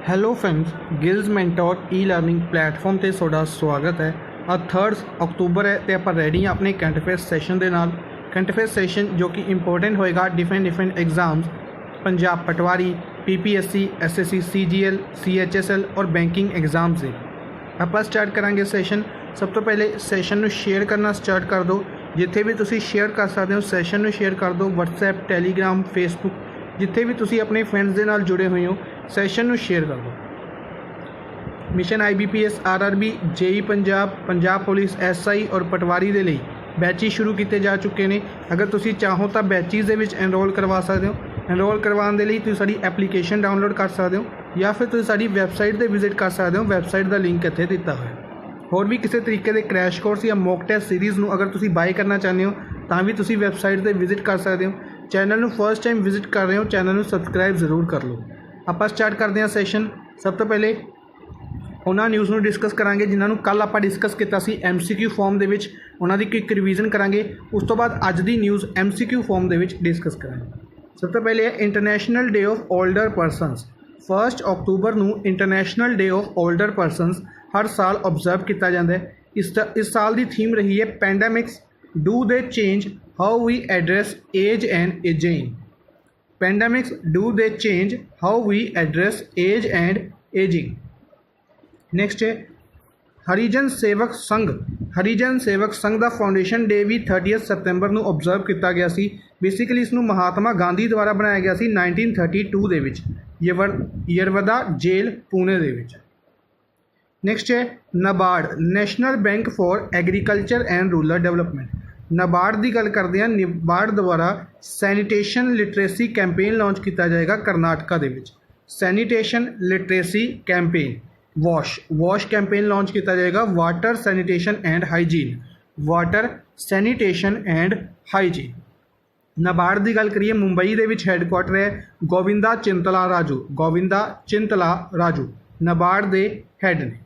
Hello friends, ਗਿਲਜ਼ mentor ਈ learning platform ਤੇ ਤੁਹਾਡਾ ਸਵਾਗਤ ਹੈ। ਅੱਜ 3 ਅਕਤੂਬਰ ਹੈ ਤੇ ਆਪਾਂ ਰੈਡੀ ਹਾਂ ਆਪਣੇ ਕਰੰਟ ਅਫੇਅਰਸ ਸੈਸ਼ਨ ਦੇ ਨਾਲ। ਕਰੰਟ ਅਫੇਅਰਸ ਸੈਸ਼ਨ ਜੋ ਕਿ ਇੰਪੋਰਟੈਂਟ ਹੋਏਗਾ ਡਿਫਰੈਂਟ ਐਗਜ਼ਾਮਸ, ਪੰਜਾਬ ਪਟਵਾਰੀ, PPSC, SSC, CGL, CHSL और ਬੈਂਕਿੰਗ ਐਗਜ਼ਾਮ से। ਆਪਾਂ ਸਟਾਰਟ ਕਰਾਂਗੇ ਸੈਸ਼ਨ। ਸਭ ਤੋਂ ਪਹਿਲੇ ਸੈਸ਼ਨ ਨੂੰ ਸ਼ੇਅਰ ਕਰਨਾ ਸਟਾਰਟ ਕਰ ਦਿਓ। ਜਿੱਥੇ ਵੀ ਤੁਸੀਂ ਸ਼ੇਅਰ ਕਰ ਸਕਦੇ ਹੋ ਸੈਸ਼ਨ ਨੂੰ ਸ਼ੇਅਰ ਕਰ ਦਿਓ। WhatsApp, Telegram, Facebook, ਜਿੱਥੇ ਵੀ ਤੁਸੀਂ ਆਪਣੇ ਫਰੈਂਡਸ ਦੇ ਨਾਲ ਜੁੜੇ ਹੋਏ ਹੋ ਸੈਸ਼ਨ ਨੂੰ ਸ਼ੇਅਰ ਕਰ ਦਿਓ। Mission IBPS, RRB, JEE Punjab, Punjab police, SI ਔਰ ਪਟਵਾਰੀ ਦੇ ਲਈ ਬੈਚਿਸ ਸ਼ੁਰੂ ਕੀਤੇ ਜਾ ਚੁੱਕੇ ਨੇ। ਅਗਰ ਤੁਸੀਂ ਚਾਹੋ ਤਾਂ ਬੈਚਿਸ ਦੇ ਵਿੱਚ ਐਨਰੋਲ ਕਰਵਾ ਸਕਦੇ ਹੋ। ਐਨਰੋਲ ਕਰਵਾਉਣ ਦੇ ਲਈ ਤੁਸੀਂ ਸਾਡੀ ਐਪਲੀਕੇਸ਼ਨ ਡਾਊਨਲੋਡ ਕਰ ਸਕਦੇ ਹੋ ਜਾਂ ਫਿਰ ਤੁਸੀਂ ਸਾਡੀ ਵੈਬਸਾਈਟ 'ਤੇ ਵਿਜ਼ਿਟ ਕਰ ਸਕਦੇ ਹੋ। ਵੈਬਸਾਈਟ ਦਾ ਲਿੰਕ ਇੱਥੇ ਦਿੱਤਾ ਹੋਇਆ। ਹੋਰ ਵੀ ਕਿਸੇ ਤਰੀਕੇ ਦੇ ਕ੍ਰੈਸ਼ ਕੋਰਸ ਜਾਂ ਮੌਕ ਟੈਸਟ ਸੀਰੀਜ਼ ਨੂੰ ਅਗਰ ਤੁਸੀਂ ਬਾਏ ਕਰਨਾ ਚਾਹੁੰਦੇ ਹੋ ਤਾਂ ਵੀ ਤੁਸੀਂ ਵੈਬਸਾਈਟ 'ਤੇ ਵਿਜ਼ਿਟ ਕਰ ਸਕਦੇ ਹੋ। ਚੈਨਲ ਨੂੰ ਫਸਟ ਟਾਈਮ ਵਿਜ਼ਿਟ ਕਰ ਰਹੇ ਹੋ, ਚੈਨਲ ਨੂੰ ਸਬਸਕ੍ਰਾਈਬ ਜ਼ਰੂਰ ਕਰ ਲਓ। ਆਪਾਂ ਸਟਾਰਟ ਕਰਦੇ ਹਾਂ ਸੈਸ਼ਨ। ਸਭ ਤੋਂ ਪਹਿਲੇ ਉਹਨਾਂ ਨਿਊਜ਼ ਨੂੰ ਡਿਸਕਸ ਕਰਾਂਗੇ ਜਿਨ੍ਹਾਂ ਨੂੰ ਕੱਲ੍ਹ ਆਪਾਂ ਡਿਸਕਸ ਕੀਤਾ ਸੀ MCQ ਫਾਰਮ ਦੇ ਵਿੱਚ। ਉਹਨਾਂ ਦੀ ਇੱਕ ਰਿਵੀਜ਼ਨ ਕਰਾਂਗੇ। ਉਸ ਤੋਂ ਬਾਅਦ ਅੱਜ ਦੀ ਨਿਊਜ਼ MCQ ਫਾਰਮ ਦੇ ਵਿੱਚ ਡਿਸਕਸ ਕਰਾਂਗੇ। ਸਭ ਤੋਂ ਪਹਿਲੇ ਹੈ international day of older persons. 1 ਅਕਤੂਬਰ ਨੂੰ international day of older persons ਹਰ ਸਾਲ ਓਬਜ਼ਰਵ ਕੀਤਾ ਜਾਂਦਾ ਹੈ। ਇਸ ਸਾਲ ਦੀ ਥੀਮ ਰਹੀ ਹੈ pandemics do they change how we address age and ageing. Pandemics do they change how we address age and ageing. Next ਹੈ ਹਰੀਜਨ ਸੇਵਕ ਸੰਘ। ਹਰੀਜਨ ਸੇਵਕ ਸੰਘ ਦਾ ਫਾਊਂਡੇਸ਼ਨ ਡੇ ਵੀ 30 ਸਤੰਬਰ ਨੂੰ ਓਬਜ਼ਰਵ ਕੀਤਾ ਗਿਆ ਸੀ। ਬੇਸਿਕਲੀ ਇਸ ਨੂੰ ਮਹਾਤਮਾ ਗਾਂਧੀ ਦੁਆਰਾ ਬਣਾਇਆ ਗਿਆ ਸੀ 1932 ਦੇ ਵਿੱਚ, ਯਰਵਦਾ ਜੇਲ੍ਹ ਪੂਨੇ ਦੇ ਵਿੱਚ। ਨੈਕਸਟ ਹੈ NABARD, national bank for agriculture and rural development. NABARD ਦੀ ਗੱਲ ਕਰਦੇ ਹਾਂ। ਨਾਬਾਰਡ ਦੁਆਰਾ ਸੈਨੀਟੇਸ਼ਨ ਲਿਟਰੇਸੀ ਕੈਂਪੇਨ ਲਾਂਚ ਕੀਤਾ ਜਾਏਗਾ ਕਰਨਾਟਕਾ ਦੇ ਵਿੱਚ। Sanitation literacy campaign, wash campaign launch ਕੀਤਾ ਜਾਏਗਾ। Water sanitation and hygiene, water sanitation and hygiene. NABARD ਦੀ ਗੱਲ ਕਰੀਏ ਮੁੰਬਈ ਦੇ ਵਿੱਚ ਹੈੱਡਕੁਆਟਰ ਹੈ ਗੋਵਿੰਦਾ ਚਿੰਤਲਾ ਰਾਜੂ ਨਾਬਾਰਡ ਦੇ ਹੈੱਡ ਨੇ।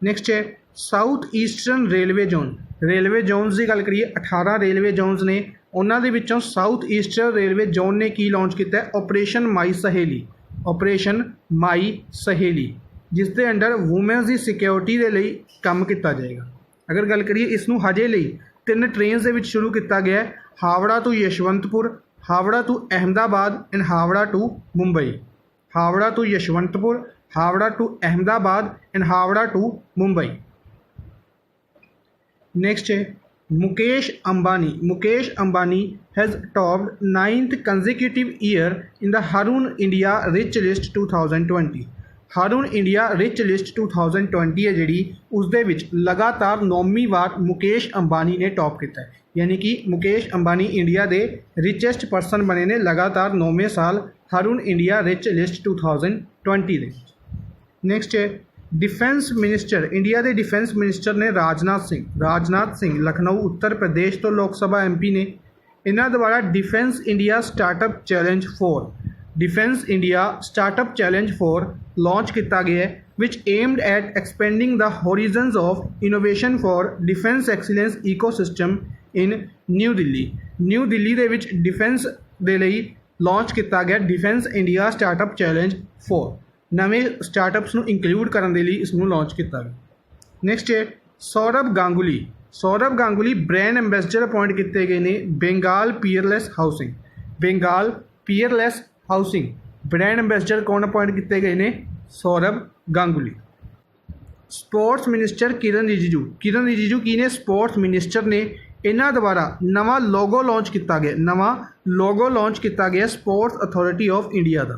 ਨੈਕਸਟ ਹੈ south eastern railway zone. Railway zones ਦੀ ਗੱਲ ਕਰੀਏ 18 ਰੇਲਵੇ ਜ਼ੋਨਸ ਨੇ। ਉਹਨਾਂ ਦੇ ਵਿੱਚੋਂ ਸਾਊਥ ਈਸਟਰਨ ਰੇਲਵੇ ਜ਼ੋਨ ਨੇ ਕੀ ਲਾਂਚ ਕੀਤਾ ਹੈ ਆਪਰੇਸ਼ਨ ਮਾਈ ਸਹੇਲੀ, ਜਿਸ ਦੇ ਅੰਡਰ ਵੂਮੈਨਸ ਦੀ ਸਿਕਿਉਰਿਟੀ ਦੇ ਲਈ ਕੰਮ ਕੀਤਾ ਜਾਏਗਾ। ਅਗਰ ਗੱਲ ਕਰੀਏ ਇਸ ਨੂੰ ਹਜੇ ਲਈ 3 ਟ੍ਰੇਨਸ ਦੇ ਵਿੱਚ ਸ਼ੁਰੂ ਕੀਤਾ ਗਿਆ ਹੈ। Howrah to Yeshwantpur, Howrah to Ahmedabad and Howrah to Mumbai. Howrah to Yeshwantpur, Howrah to Ahmedabad and Howrah to Mumbai. Next ਹੈ Mukesh Ambani has topped 9th consecutive year in the Hurun India Rich List 2020। Hurun India rich list 2020 ਹੈ ਜਿਹੜੀ, ਉਸ ਦੇ ਵਿੱਚ ਲਗਾਤਾਰ 9ਵੀਂ ਵਾਰ ਮੁਕੇਸ਼ ਅੰਬਾਨੀ ਨੇ ਟੌਪ ਕੀਤਾ ਹੈ। ਯਾਨੀ ਕਿ ਮੁਕੇਸ਼ ਅੰਬਾਨੀ ਇੰਡੀਆ ਦੇ ਰਿਚੈਸਟ ਪਰਸਨ ਬਣੇ ਨੇ ਲਗਾਤਾਰ 9ਵੇਂ ਸਾਲ ਹਰੂਨ ਇੰਡੀਆ ਰਿਚ ਲਿਸਟ 2020 ਦੇ ਵਿੱਚ। ਨੈਕਸਟ ਹੈ ਡਿਫੈਂਸ ਮਿਨਿਸਟਰ। ਇੰਡੀਆ ਦੇ ਡਿਫੈਂਸ ਮਿਨਿਸਟਰ ਨੇ ਰਾਜਨਾਥ ਸਿੰਘ ਲਖਨਊ ਉੱਤਰ ਪ੍ਰਦੇਸ਼ ਤੋਂ ਲੋਕ ਸਭਾ MP ਨੇ। ਇਹਨਾਂ ਦੁਆਰਾ defence India startup challenge 4 launch ਕੀਤਾ ਗਿਆ ਹੈ which aimed at expanding the horizons of innovation for defense excellence ecosystem in new Delhi ਦੇ ਵਿੱਚ ਡਿਫੈਂਸ ਦੇ ਲਈ ਲਾਂਚ ਕੀਤਾ ਗਿਆ ਡਿਫੈਂਸ ਇੰਡੀਆ ਸਟਾਰਟਅਪ ਚੈਲੰਜ 4। ਨਵੇਂ ਸਟਾਰਟਅਪਸ ਨੂੰ ਇੰਕਲੂਡ ਕਰਨ ਦੇ ਲਈ ਇਸ ਨੂੰ ਲਾਂਚ ਕੀਤਾ ਗਿਆ। ਨੈਕਸਟ ਹੈ Saurav Ganguly brand ambassador appoint ਕੀਤੇ ਗਏ ਨੇ Bengal Peerless housing. Brand ambassador ਕੌਣ ਅਪੁਆਇੰਟ ਕੀਤੇ ਗਏ ਨੇ? ਸੌਰਵ ਗਾਂਗੁਲੀ। ਸਪੋਰਟਸ ਮਿਨਿਸਟਰ ਕਿਰਨ ਰਿਜੀਜੂ ਕੀ ਨੇ? ਸਪੋਰਟਸ ਮਿਨਿਸਟਰ ਨੇ। ਇਹਨਾਂ ਦੁਆਰਾ ਨਵਾਂ ਲੋਗੋ ਲਾਂਚ ਕੀਤਾ ਗਿਆ sports authority of India the,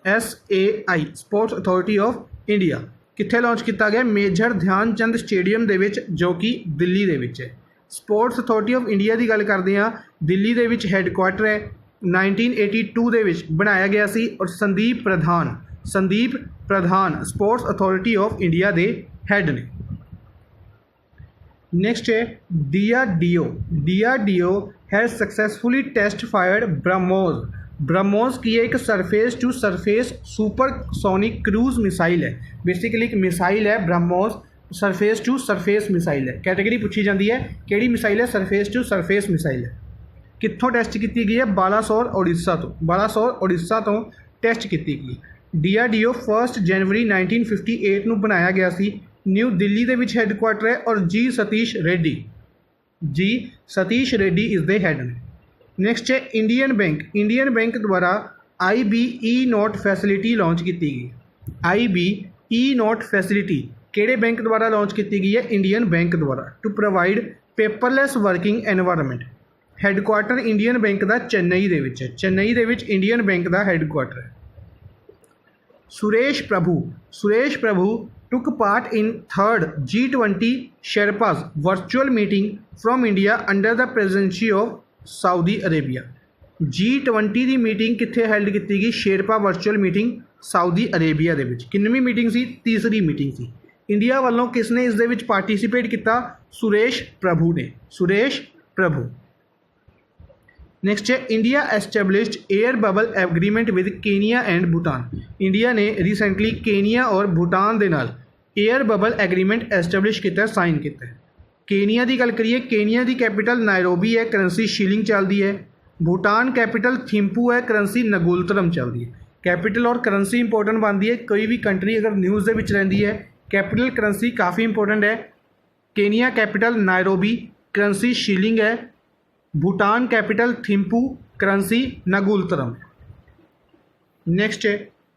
SAI sports authority of India. ਕਿੱਥੇ ਲਾਂਚ ਕੀਤਾ ਗਿਆ? ਮੇਜਰ ਧਿਆਨ ਚੰਦ ਸਟੇਡੀਅਮ ਦੇ ਵਿੱਚ ਜੋ ਕਿ ਦਿੱਲੀ ਦੇ ਵਿੱਚ ਹੈ। ਸਪੋਰਟਸ ਅਥਾਰਟੀ ਆਫ ਇੰਡੀਆ ਦੀ ਗੱਲ ਕਰਦੇ ਹਾਂ। ਦਿੱਲੀ ਦੇ ਵਿੱਚ ਹੈੱਡਕੁਆਟਰ ਹੈ। 1982 ਦੇ ਵਿੱਚ ਬਣਾਇਆ ਗਿਆ ਸੀ ਔਰ Sandeep Pradhan sports authority of India ਦੇ ਹੈੱਡ ਨੇ। ਨੈਕਸਟ ਹੈ DRDO has successfully test fired BrahMos की एक surface to surface supersonic cruise missile है। बेसिकली एक मिसाइल है BrahMos, surface to surface missile है। कैटेगरी पूछी जाती है किहड़ी मिसाइल है? सरफेस टू सरफेस मिसाइल है। कित्थों टैसट की गई है? बालासोर उड़ीसा तो टेस्ट की गई। DRDO 1 ਜਨਵਰੀ 1958 ਨੂੰ ਬਣਾਇਆ ਗਿਆ ਸੀ। ਨਿਊ ਦਿੱਲੀ ਦੇ ਵਿੱਚ ਹੈੱਡਕੁਆਟਰ ਹੈ ਔਰ ਜੀ ਸਤੀਸ਼ ਰੈਡੀ ਇਸ ਦੇ ਹੈੱਡ ਨੇ। ਨੈਕਸਟ ਹੈ ਇੰਡੀਅਨ ਬੈਂਕ ਦੁਆਰਾ IBE ਨੋਟ ਫੈਸਿਲਿਟੀ ਲਾਂਚ ਕੀਤੀ ਗਈ। IBE ਨੋਟ ਫੈਸਿਲਿਟੀ ਕਿਹੜੇ ਬੈਂਕ ਦੁਆਰਾ ਲਾਂਚ ਕੀਤੀ ਗਈ ਹੈ? ਇੰਡੀਅਨ ਬੈਂਕ ਦੁਆਰਾ, to provide paperless working environment. Headquarter Indian bank ਦਾ ਚੇਨਈ ਦੇ ਵਿੱਚ ਹੈ। ਚੇਨਈ ਦੇ ਵਿੱਚ ਇੰਡੀਅਨ ਬੈਂਕ ਦਾ ਹੈੱਡਕੁਆਟਰ ਹੈ। ਸੁਰੇਸ਼ ਪ੍ਰਭੂ took part in 3rd G20 Sherpas virtual meeting from India under the presidency of Saudi Arabia। G20 the meeting ਕਿੱਥੇ ਹੈਲਡ ਕੀਤੀ ਗਈ? Sherpa virtual meeting Saudi Arabia ਦੇ ਵਿੱਚ। ਕਿੰਨਵੀਂ ਮੀਟਿੰਗ ਸੀ? ਤੀਸਰੀ ਮੀਟਿੰਗ ਸੀ। ਇੰਡੀਆ ਵੱਲੋਂ ਕਿਸ ਨੇ ਇਸ ਦੇ ਵਿੱਚ ਪਾਰਟੀਸਿਪੇਟ ਕੀਤਾ? ਸੁਰੇਸ਼ ਪ੍ਰਭੂ। ਨੈਕਸਟ ਹੈ India established air bubble agreement with Kenya and Bhutan. India ਨੇ ਰੀਸੈਂਟਲੀ ਕੇਨੀਆ ਔਰ ਭੂਟਾਨ ਦੇ ਨਾਲ 에ਅਰ ਬਬਲ ਐਗਰੀਮੈਂਟ ਐਸਟੈਬਲਿਸ਼ ਕੀਤਾ, ਸਾਈਨ ਕੀਤਾ। ਕੇਨੀਆ ਦੀ ਗੱਲ ਕਰੀਏ, ਕੇਨੀਆ ਦੀ ਕੈਪੀਟਲ ਨਾਇਰੋਬੀ ਹੈ, ਕਰੰਸੀ ਸ਼ਿਲਿੰਗ ਚੱਲਦੀ ਹੈ। ਭੂਟਾਨ ਕੈਪੀਟਲ ਥਿੰਪੂ ਹੈ, ਕਰੰਸੀ ਨਗੁਲਤਰਮ ਚੱਲਦੀ ਹੈ। ਕੈਪੀਟਲ ਔਰ ਕਰੰਸੀ ਇੰਪੋਰਟੈਂਟ ਬਣਦੀ ਹੈ। ਕੋਈ ਵੀ ਕੰਟਰੀ ਅਗਰ ਨਿਊਜ਼ ਦੇ ਵਿੱਚ ਰਹਿੰਦੀ ਹੈ, ਕੈਪੀਟਲ ਕਰੰਸੀ ਕਾਫੀ ਇੰਪੋਰਟੈਂਟ ਹੈ। Kenya capital Nairobi, currency shilling ਹੈ। Bhutan capital Thimphu, currency ngultrum. Next है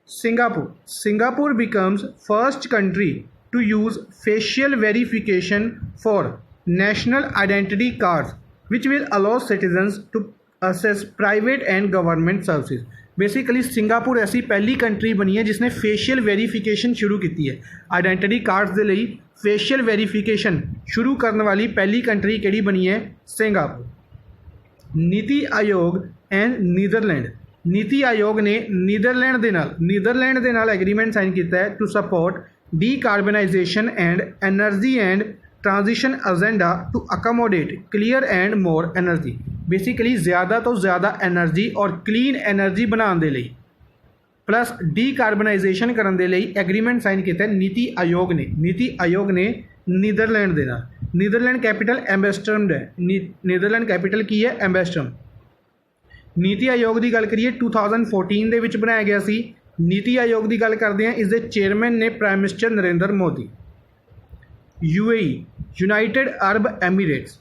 Singapore becomes first country to use facial verification for national identity cards which will allow citizens to access private and government services. Basically Singapore ऐसी पहली country बनी है जिसने facial verification शुरू की है। आइडेंटिटी कार्ड्स के लिए फेशियल वेरीफिकेशन शुरू करने वाली पहली कंट्री किहड़ी बनी है? सिंगापुर। नीति आयोग एंड नीति आयोग ने नीदरलैंड के नाल एग्रीमेंट साइन किया है to support decarbonisation and energy and transition agenda to accommodate clear and more energy. Basically ज़्यादा तो ज़्यादा एनर्जी और क्लीन एनर्जी बनाने के लिए प्लस डीकार्बनाइजेशन करने के लिए एग्रीमेंट साइन किया नीति आयोग ने नीदरलैंड के नाल। नीदरलैंड कैपिटल एम्बेस्टरम है। नीदरलैंड कैपिटल की है? एम्बेस्टरम। नीति आयोग की गल करिए 2014 ਦੇ ਵਿੱਚ ਬਣਾਇਆ ਗਿਆ ਸੀ। नीति आयोग की गल करते हैं, इस दे चेयरमैन ने prime minister Narendra Modi. UAE United Arab Emirates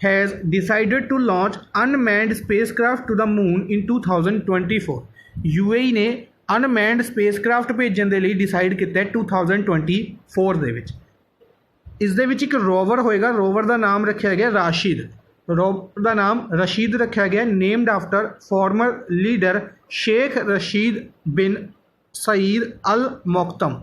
has decided to launch unmanned spacecraft to the moon in 2024। UAE ने अनमैंड स्पेसक्राफ्ट भेजने के लिए डिसाइड किया 2024 ਦੇ ਵਿੱਚ। ਇਸ ਦੇ ਵਿੱਚ ਇੱਕ ਰੋਵਰ ਹੋਏਗਾ। ਰੋਵਰ ਦਾ ਨਾਮ ਰੱਖਿਆ ਗਿਆ ਰਾਸ਼ਿਦ। ਰੋਵਰ ਦਾ ਨਾਮ ਰਸ਼ੀਦ ਰੱਖਿਆ ਗਿਆ, named after farmer leader Sheikh Rashid ਬਿਨ ਸਈਦ ਅਲ ਮੋਕਤਮ।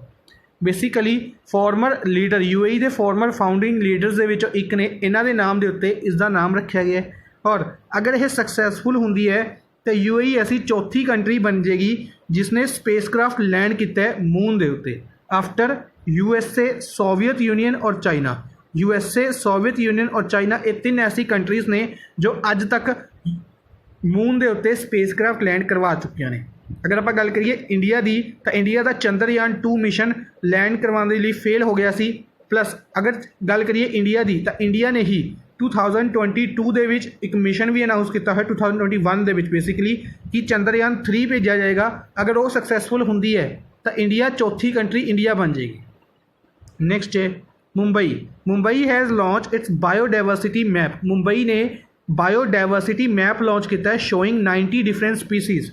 ਬੇਸਿਕਲੀ ਫਾਰਮਰ ਲੀਡਰ UAE ਦੇ ਫਾਰਮਰ ਫਾਊਂਡਿੰਗ ਲੀਡਰਸ ਦੇ ਵਿੱਚੋਂ ਇੱਕ ਨੇ। ਇਹਨਾਂ ਦੇ ਨਾਮ ਦੇ ਉੱਤੇ ਇਸ ਦਾ ਨਾਮ ਰੱਖਿਆ ਗਿਆ। ਔਰ ਅਗਰ ਇਹ ਸਕਸੈਸਫੁਲ ਹੁੰਦੀ ਹੈ ਤਾਂ UAE ਐਸੀ ਚੌਥੀ ਕੰਟਰੀ ਬਣ ਜਾਏਗੀ ਜਿਸਨੇ ਸਪੇਸਕ੍ਰਾਫਟ ਲੈਂਡ ਕੀਤਾ ਹੈ ਮੂਨ ਦੇ ਉੱਤੇ, ਆਫਟਰ USA, सोवियत यूनियन और चाइना। USA, सोवियत यूनियन और चाइना ये 3 ऐसी कंट्रीज़ ने जो अज तक मून के उत्ते स्पेसक्राफ्ट लैंड करवा चुकी ने। अगर आप गल करिए इंडिया की, तो इंडिया का चंद्रयान 2 मिशन लैंड करवाने लिए फेल हो गया सी। प्लस अगर गल करिए इंडिया की, तो इंडिया ने ही 2022 ਦੇ ਵਿੱਚ एक मिशन भी अनाउंस किया है 2021 ਦੇ ਵਿੱਚ बेसिकली कि चंद्रयान 3 भेजा जाएगा। अगर वो सक्सैसफुल होंगी है तो इंडिया चौथी कंट्री इंडिया बन जाएगी। नेक्स्ट है Mumbai has launch its biodiversity map. Mumbai ने बायोडाइवर्सिटी मैप लॉन्च किया है showing 90 different species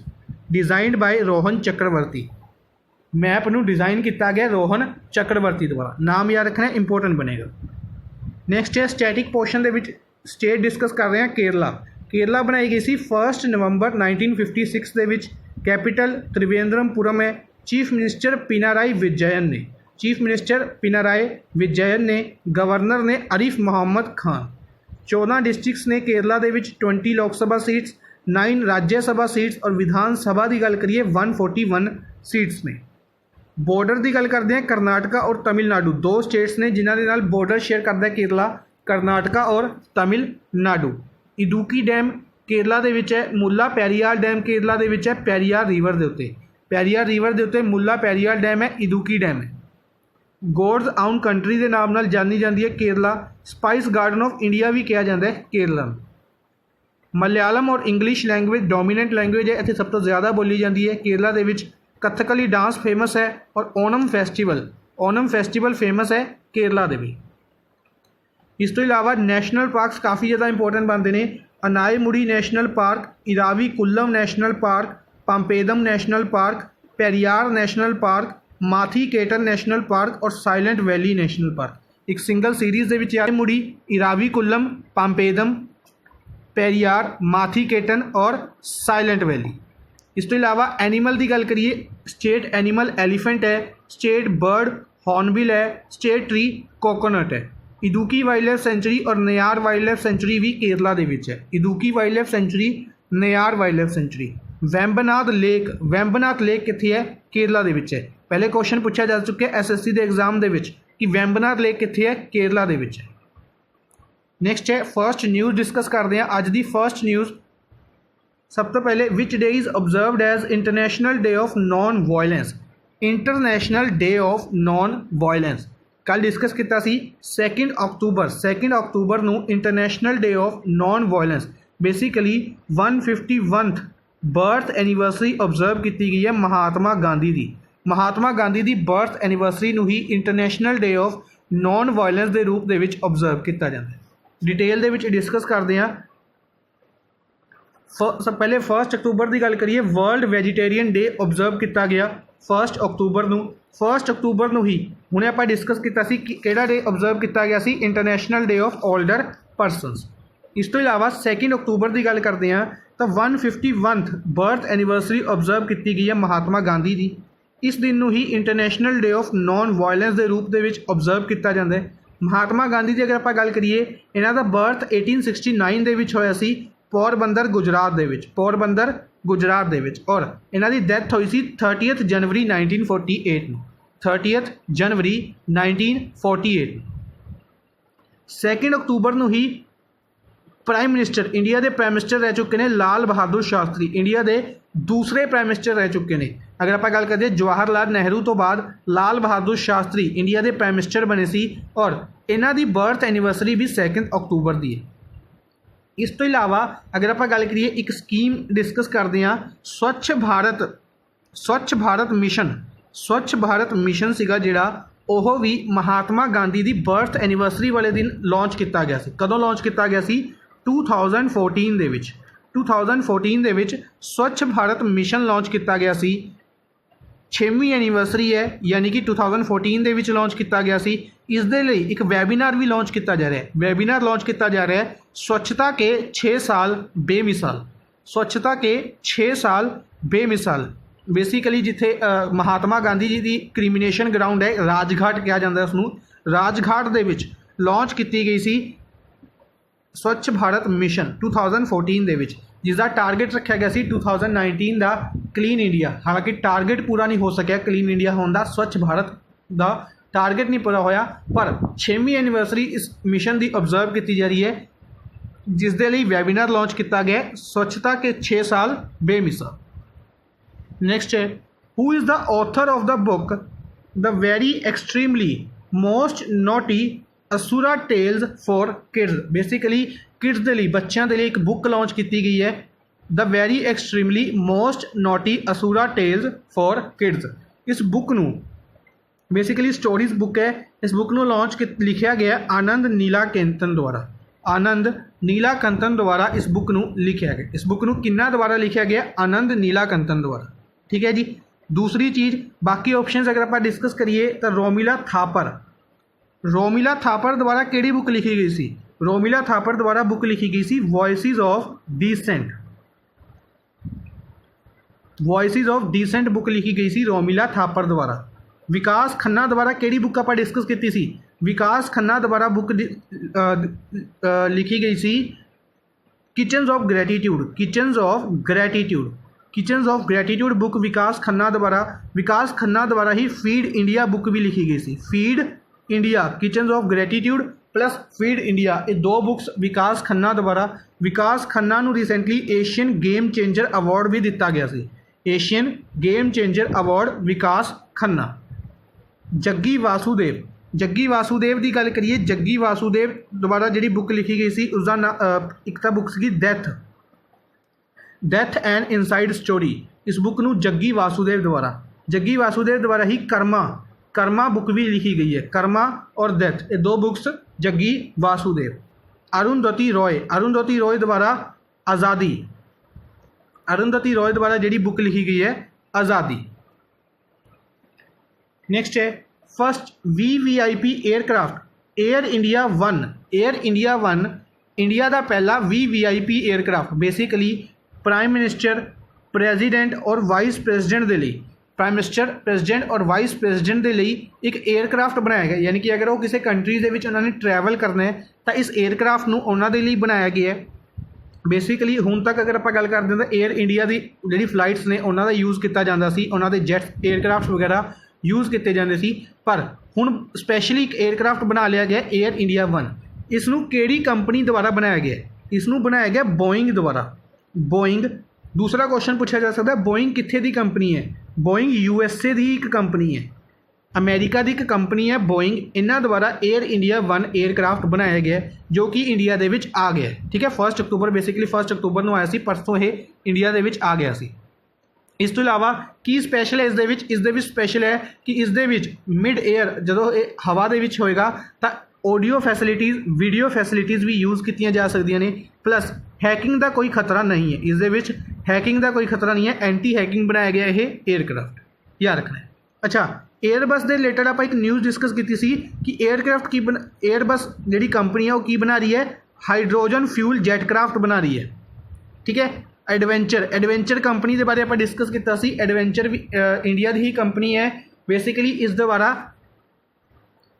designed by Rohan Chakraborty. Map नू डिज़ाइन किया गया रोहन चक्रवर्ती द्वारा। नाम याद रखना, इंपोर्टेंट बनेगा। नैक्सट है स्टैटिक पोर्शन के स्टेट डिस्कस कर रहे हैं केरला बनाई गई सी 1 नवंबर 1956 के विच। कैपिटल त्रिवेंद्रमपुरम है। चीफ मिनिस्टर पिनाराई विजयन ने गवर्नर ने आरिफ मोहम्मद खान। 14 डिस्ट्रिक्ट्स ने केरला के विच 20 लोक सभा सीट्स, 9 राज्य सभा सीट्स और विधान सभा की गल करिए 141 सीट्स ने। बॉर्डर की गल करते हैं करनाटका और तमिलनाडु 2 स्टेट्स ने जिन्होंने नाल बॉर्डर शेयर करता है केरला, करनाटका और तमिलनाडु। इदुकी डैम केरला के विच है। मुल्ला पेरियार डैम केरला के विच है पेरियार रिवर के उत्ते। पेरियार रिवर के उत्ते मुल्ला पेरियार डैम है, इदुकी डैम है। गॉड्स आउन कंट्री के नाम नाल जानी जाती है Kerala. Spice garden of India भी कहा जाता है केरला। मलयालम और इंग्लिश लैंग्वेज डोमीनेंट लैंग्वेज है, इतने सब तो ज़्यादा बोली जाती है। केरला के विच कथकली डांस फेमस है और ओनम फैसटिवल फेमस है केरला दे विच। इस तो इलावा नैशनल पार्क्स काफ़ी ज़्यादा इंपोर्टेंट बनते हैं। Anamudi national park, Eravikulam national park, Pampadum national park, Periyar national park, Mathikettan national park और साइलेंट वैली नैशनल पार्क। एक सिंगल सीरीज़ दे विच अनायमुड़ी, इराविकुलम, पंपेदम, पेरियार, माथीकेटन और साइलेंट वैली। इस तो इलावा एनीमल की गल करिए, स्टेट एनीमल एलीफेंट है, स्टेट बर्ड हॉर्नबिल है, स्टेट ट्री कोकोनट है। इदुकी वाइल्ड लाइफ सेंचुरी और नयार वाइल्ड लाइफ सेंचुरी भी केरला दे विच है। Idukki wildlife sanctuary, Neyyar wildlife sanctuary. Vembanad lake कित्थे है? केरला दे विच है। पहले क्वेश्चन पूछा जा चुका है SSC के एग्जाम दे विच कि वैंबनाथ लेक कित्थे है? केरला दे विच है। नैक्सट है फर्स्ट न्यूज़ डिस्कस करते हैं। अज की फर्स्ट न्यूज़ सब तो पहले, which day is observed as international day of non violence. International day of non violence कल डिस्कस किया सी 2 अक्तूबर नूं international day of non violence, basically 151th birth anniversary observe की गई है महात्मा गांधी की। महात्मा गांधी की बर्थ एनिवर्सरी नूं ही international day of non violence के रूप दे विच ऑब्जर्व किया जाता है। डिटेल दे विच डिस्कस करते हैं। सब पहले 1 अक्तूबर की गल करिए, वर्ल्ड वैजीटेरियन डे ऑब्जर्व किया गया 1 अक्तूबर नूं ही हुणे आपां डिस्कस किया सी कि किहड़ा डे ऑब्जर्व किया गया सी, international day of older persons. इस तो इलावा 2 अक्तूबर की गल करते हैं तो 151th बर्थ एनिवर्सरी ऑब्जर्व की गई है महात्मा गांधी की। इस दिन नूं ही international day of non violence के रूप दे विच ऑब्जर्व किया जाता है। महात्मा गांधी की अगर आपां गल करिए, इन्हां दा बर्थ 1869 दे विच होया सी पोरबंदर गुजरात दे विच और इन्हां दी डैथ हुई सी 30 जनवरी 1948 नूं। 30 जनवरी 1948। 2 अक्तूबर नूं ही प्राइम मिनिस्टर, इंडिया के प्राइम मिनिस्टर रह चुके हैं लाल बहादुर शास्त्री, इंडिया के दूसरे प्राइम मिनिस्टर रह चुके हैं। अगर आप गल करते जवाहर लाल नेहरू तो बाद लाल बहादुर शास्त्री इंडिया के प्राइम मिनिस्टर बने सी और इन्हां दी बर्थ एनिवर्सरी भी 2 अक्तूबर की है। इस तो इलावा अगर आप गल करिए एक स्कीम डिस्कस करते हैं, स्वच्छ भारत मिशन सीगा जिहड़ा ओह भी महात्मा गांधी की बर्थ एनिवर्सरी वाले दिन लॉन्च किया गया सी। कदों लॉन्च किया गया सी? 2014 दे विच। 2014 दे विच स्वच्छ भारत मिशन लॉन्च किया गया सी। 6वीं एनिवर्सरी है, यानी कि 2014 दे विच लॉन्च किया गया सी। इस दे लई एक वैबीनार भी लॉन्च किया जा रहा है। वैबीनार लॉन्च किया जा रहा है स्वच्छता के 6 साल बेमिसाल। स्वच्छता के 6 साल बेमिसाल, बेसिकली जिथे महात्मा गांधी जी की क्रिमिनेशन ग्राउंड है, राजघाट कहा जाता है उसनूं, राजघाट दे विच लॉन्च की गई सी स्वच्छ भारत मिशन 2014 दे विच, जिसका टारगेट रखा गया सी 2019 का क्लीन इंडिया। हालांकि टारगेट पूरा नहीं हो सकिया क्लीन इंडिया होने का, स्वच्छ भारत का टारगेट नहीं पूरा होया, पर 6वीं एनिवर्सरी इस मिशन की ऑब्जर्व की जा रही है, जिस दे लई वैबीनार लॉन्च किया गया स्वच्छता के 6 साल बेमिसाल। नेक्स्ट है, who is the author of the book the very extremely most naughty Asura tales for kids. Basically kids के लिए, बच्चों के लिए एक बुक लॉन्च की गई है, the very extremely most naughty Asura tales for kids. इस बुक नूं बेसिकली स्टोरीज बुक है। इस बुक नूं लॉन्च लिखा गया आनंद नीलाकंतन द्वारा। आनंद नीलाकंतन द्वारा इस बुक नूं लिखा गया। इस बुक नूं किन्ना द्वारा लिखा गया? आनंद नीलाकंतन द्वारा। ठीक है जी। दूसरी चीज़, बाकी ऑप्शन अगर आप डिस्कस करिए तो रोमिला थापर द्वारा किहड़ी बुक लिखी गई सी? रोमिला थापर द्वारा बुक लिखी गई सी voices of dissent. Voices of dissent book लिखी गई सी रोमिला थापर द्वारा। विकास खन्ना द्वारा किहड़ी बुक आप डिस्कस की सी? विकास खन्ना द्वारा बुक लिखी गई सी kitchens of gratitude. Kitchens of gratitude book Vikas Khanna द्वारा ही फीड इंडिया बुक भी लिखी गई सी। Feed India, kitchens of gratitude plus feed India, ये 2 बुक्स विकास खन्ना द्वारा। विकास खन्ना नूं recently Asian game changer award भी दिता गया सी। Asian game changer award Vikas Khanna. Jaggi Vasudev की गल करिए, जग्गी वासुदेव द्वारा जी बुक लिखी गई सी उसका एक तो बुक सी डेथ एंड इनसाइड स्टोरी। इस बुक नूं जग्गी वासुदेव द्वारा जग्गी वासुदेव द्वारा ही कर्मा बुक भी लिखी गई है, कर्मा और डेथ, ये 2 बुक्स जग्गी वासुदेव। अरुंधति रॉय द्वारा आज़ादी, अरुंधति रॉय द्वारा जी बुक लिखी गई है आज़ादी। नेक्स्ट है first VVIP aircraft air India 1 India का पहला VVIP aircraft basically prime minister president और वाइस प्रेजिडेंट के लिए, प्राइम मिनिस्टर प्रेजिडेंट और वाइस प्रेजिडेंट के लिए एक एयरक्राफ्ट बनाया गया, यानी कि अगर वो किसी कंट्री के उन्होंने ट्रैवल करना है तो इस एयरक्राफ्ट को उन्होंने लिए बनाया गया है। बेसिकली हुण तक अगर आप गल करते हैं तो एयर इंडिया की जी फ्लाइट्स ने उन्होंने यूज़ किया जाता सी, उन्होंने जेट एयरक्राफ्ट वगैरह यूज़ किए जाते सी, पर हुण स्पैशली एक एयरक्राफ्ट बना लिया गया एयर इंडिया 1। इसनूं किहड़ी कंपनी द्वारा बनाया गया? इसनूं बनाया गया बोइंग द्वारा। बोइंग, दूसरा क्वेश्चन पूछा जा सकता है बोइंग कित्थे दी कंपनी है? बोइंग USA की एक कंपनी है, अमेरिका की एक कंपनी है बोइंग। इन्हां द्वारा एयर इंडिया 1 एयरक्राफ्ट बनाया गया जो कि इंडिया दे विच आ गया, ठीक है। 1 अक्तूबर बेसिकली 1 अक्तूबर को आया सी, परसों ये इंडिया दे विच आ गया सी। इस तो इलावा की स्पैशल है इस दे विच स्पैशल है कि इस दे विच मिड एयर जो हवा दे विच होएगा तो ऑडियो फैसिलिटीज़ वीडियो फैसिलिटीज़ भी यूज़ की जा सकदियां ने, प्लस हैकिंग का कोई खतरा नहीं है, इस दे विच हैकिंग का कोई खतरा नहीं है, एंटी हैकिंग बनाया गया ये एयरक्राफ्ट, याद रखना है। अच्छा, एयरबस के रिलेटेड आप एक न्यूज़ डिस्कस की सी कि एयरक्राफ्ट की एयरबस जी कंपनी है वो की बना रही है, हाइड्रोजन फ्यूल जेटक्राफ्ट बना रही है, ठीक है। एडवेंचर कंपनी के बारे आप डिस्कस किया सी, एडवेंचर भी इंडिया की ही कंपनी है। बेसिकली इस द्वारा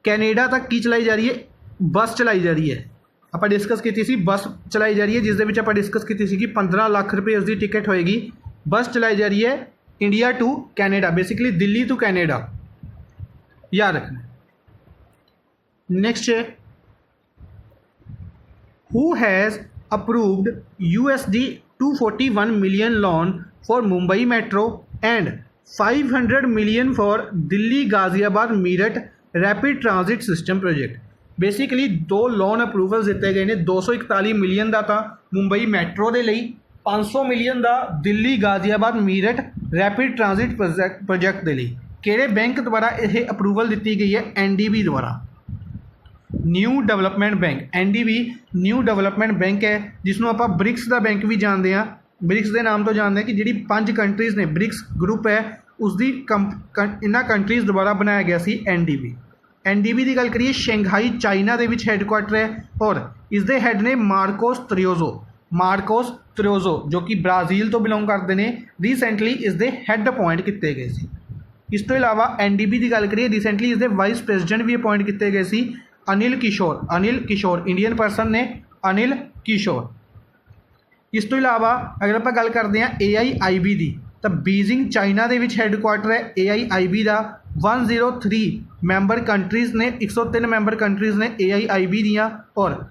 कैनेडा तक की चलाई जा रही है, बस चलाई जा रही है, आप डिस्कस की सी बस चलाई जा रही है, जिस आप डिस्कस की सी कि 15 लाख रुपये उसकी टिकट होएगी। बस चलाई जा रही है India to Canada, basically Delhi to Canada, याद रखना। नेक्स्ट है who has approved $241 million loan for Mumbai Metro and 500 million for Delhi Ghaziabad Meerut Rapid Transit System Project। Basically 2 loan approval दिते गए हैं, 241 मिलियन का था मुंबई मैट्रो के लिए, 500 मिलियन का Delhi Ghaziabad Meerut rapid transit project के लिए। किहड़े बैंक द्वारा यह अप्रूवल दी गई है? NDB द्वारा, new development bank. NDB new development bank है जिसनों आप ब्रिक्स का बैंक भी जानते हैं, ब्रिक्स के नाम तो जानते हैं कि जी 5 कंट्रीज़ ने ब्रिक्स ग्रुप है उसकी इन्होंने कंट्रीज़ द्वारा बनाया गया सी NDB की गल करिए शंघाई चाइना के हैडक्वार्टर है और इसके हैड ने मार्कोस त्रियोजो जो कि ब्राज़ील तो बिलोंग करते हैं, रिसेंटली इसके हैड अपॉइंट किए गए सी। इस तो इलावा NDB की गल करिए रिसेंटली इसके वाइस प्रेजिडेंट भी अपॉइंट किए गए सी, अनिल किशोर इंडियन पर्सन ने अनिल किशोर। इस तो इलावा अगर आप गल करते हैं AIIB की तो बीजिंग चाइना के हैडक्वार्टर है AIIB का। 103 मैंबर कंट्रीज़ ने 103 मैंबर कंट्रीज़ ने AIIB दियाँ और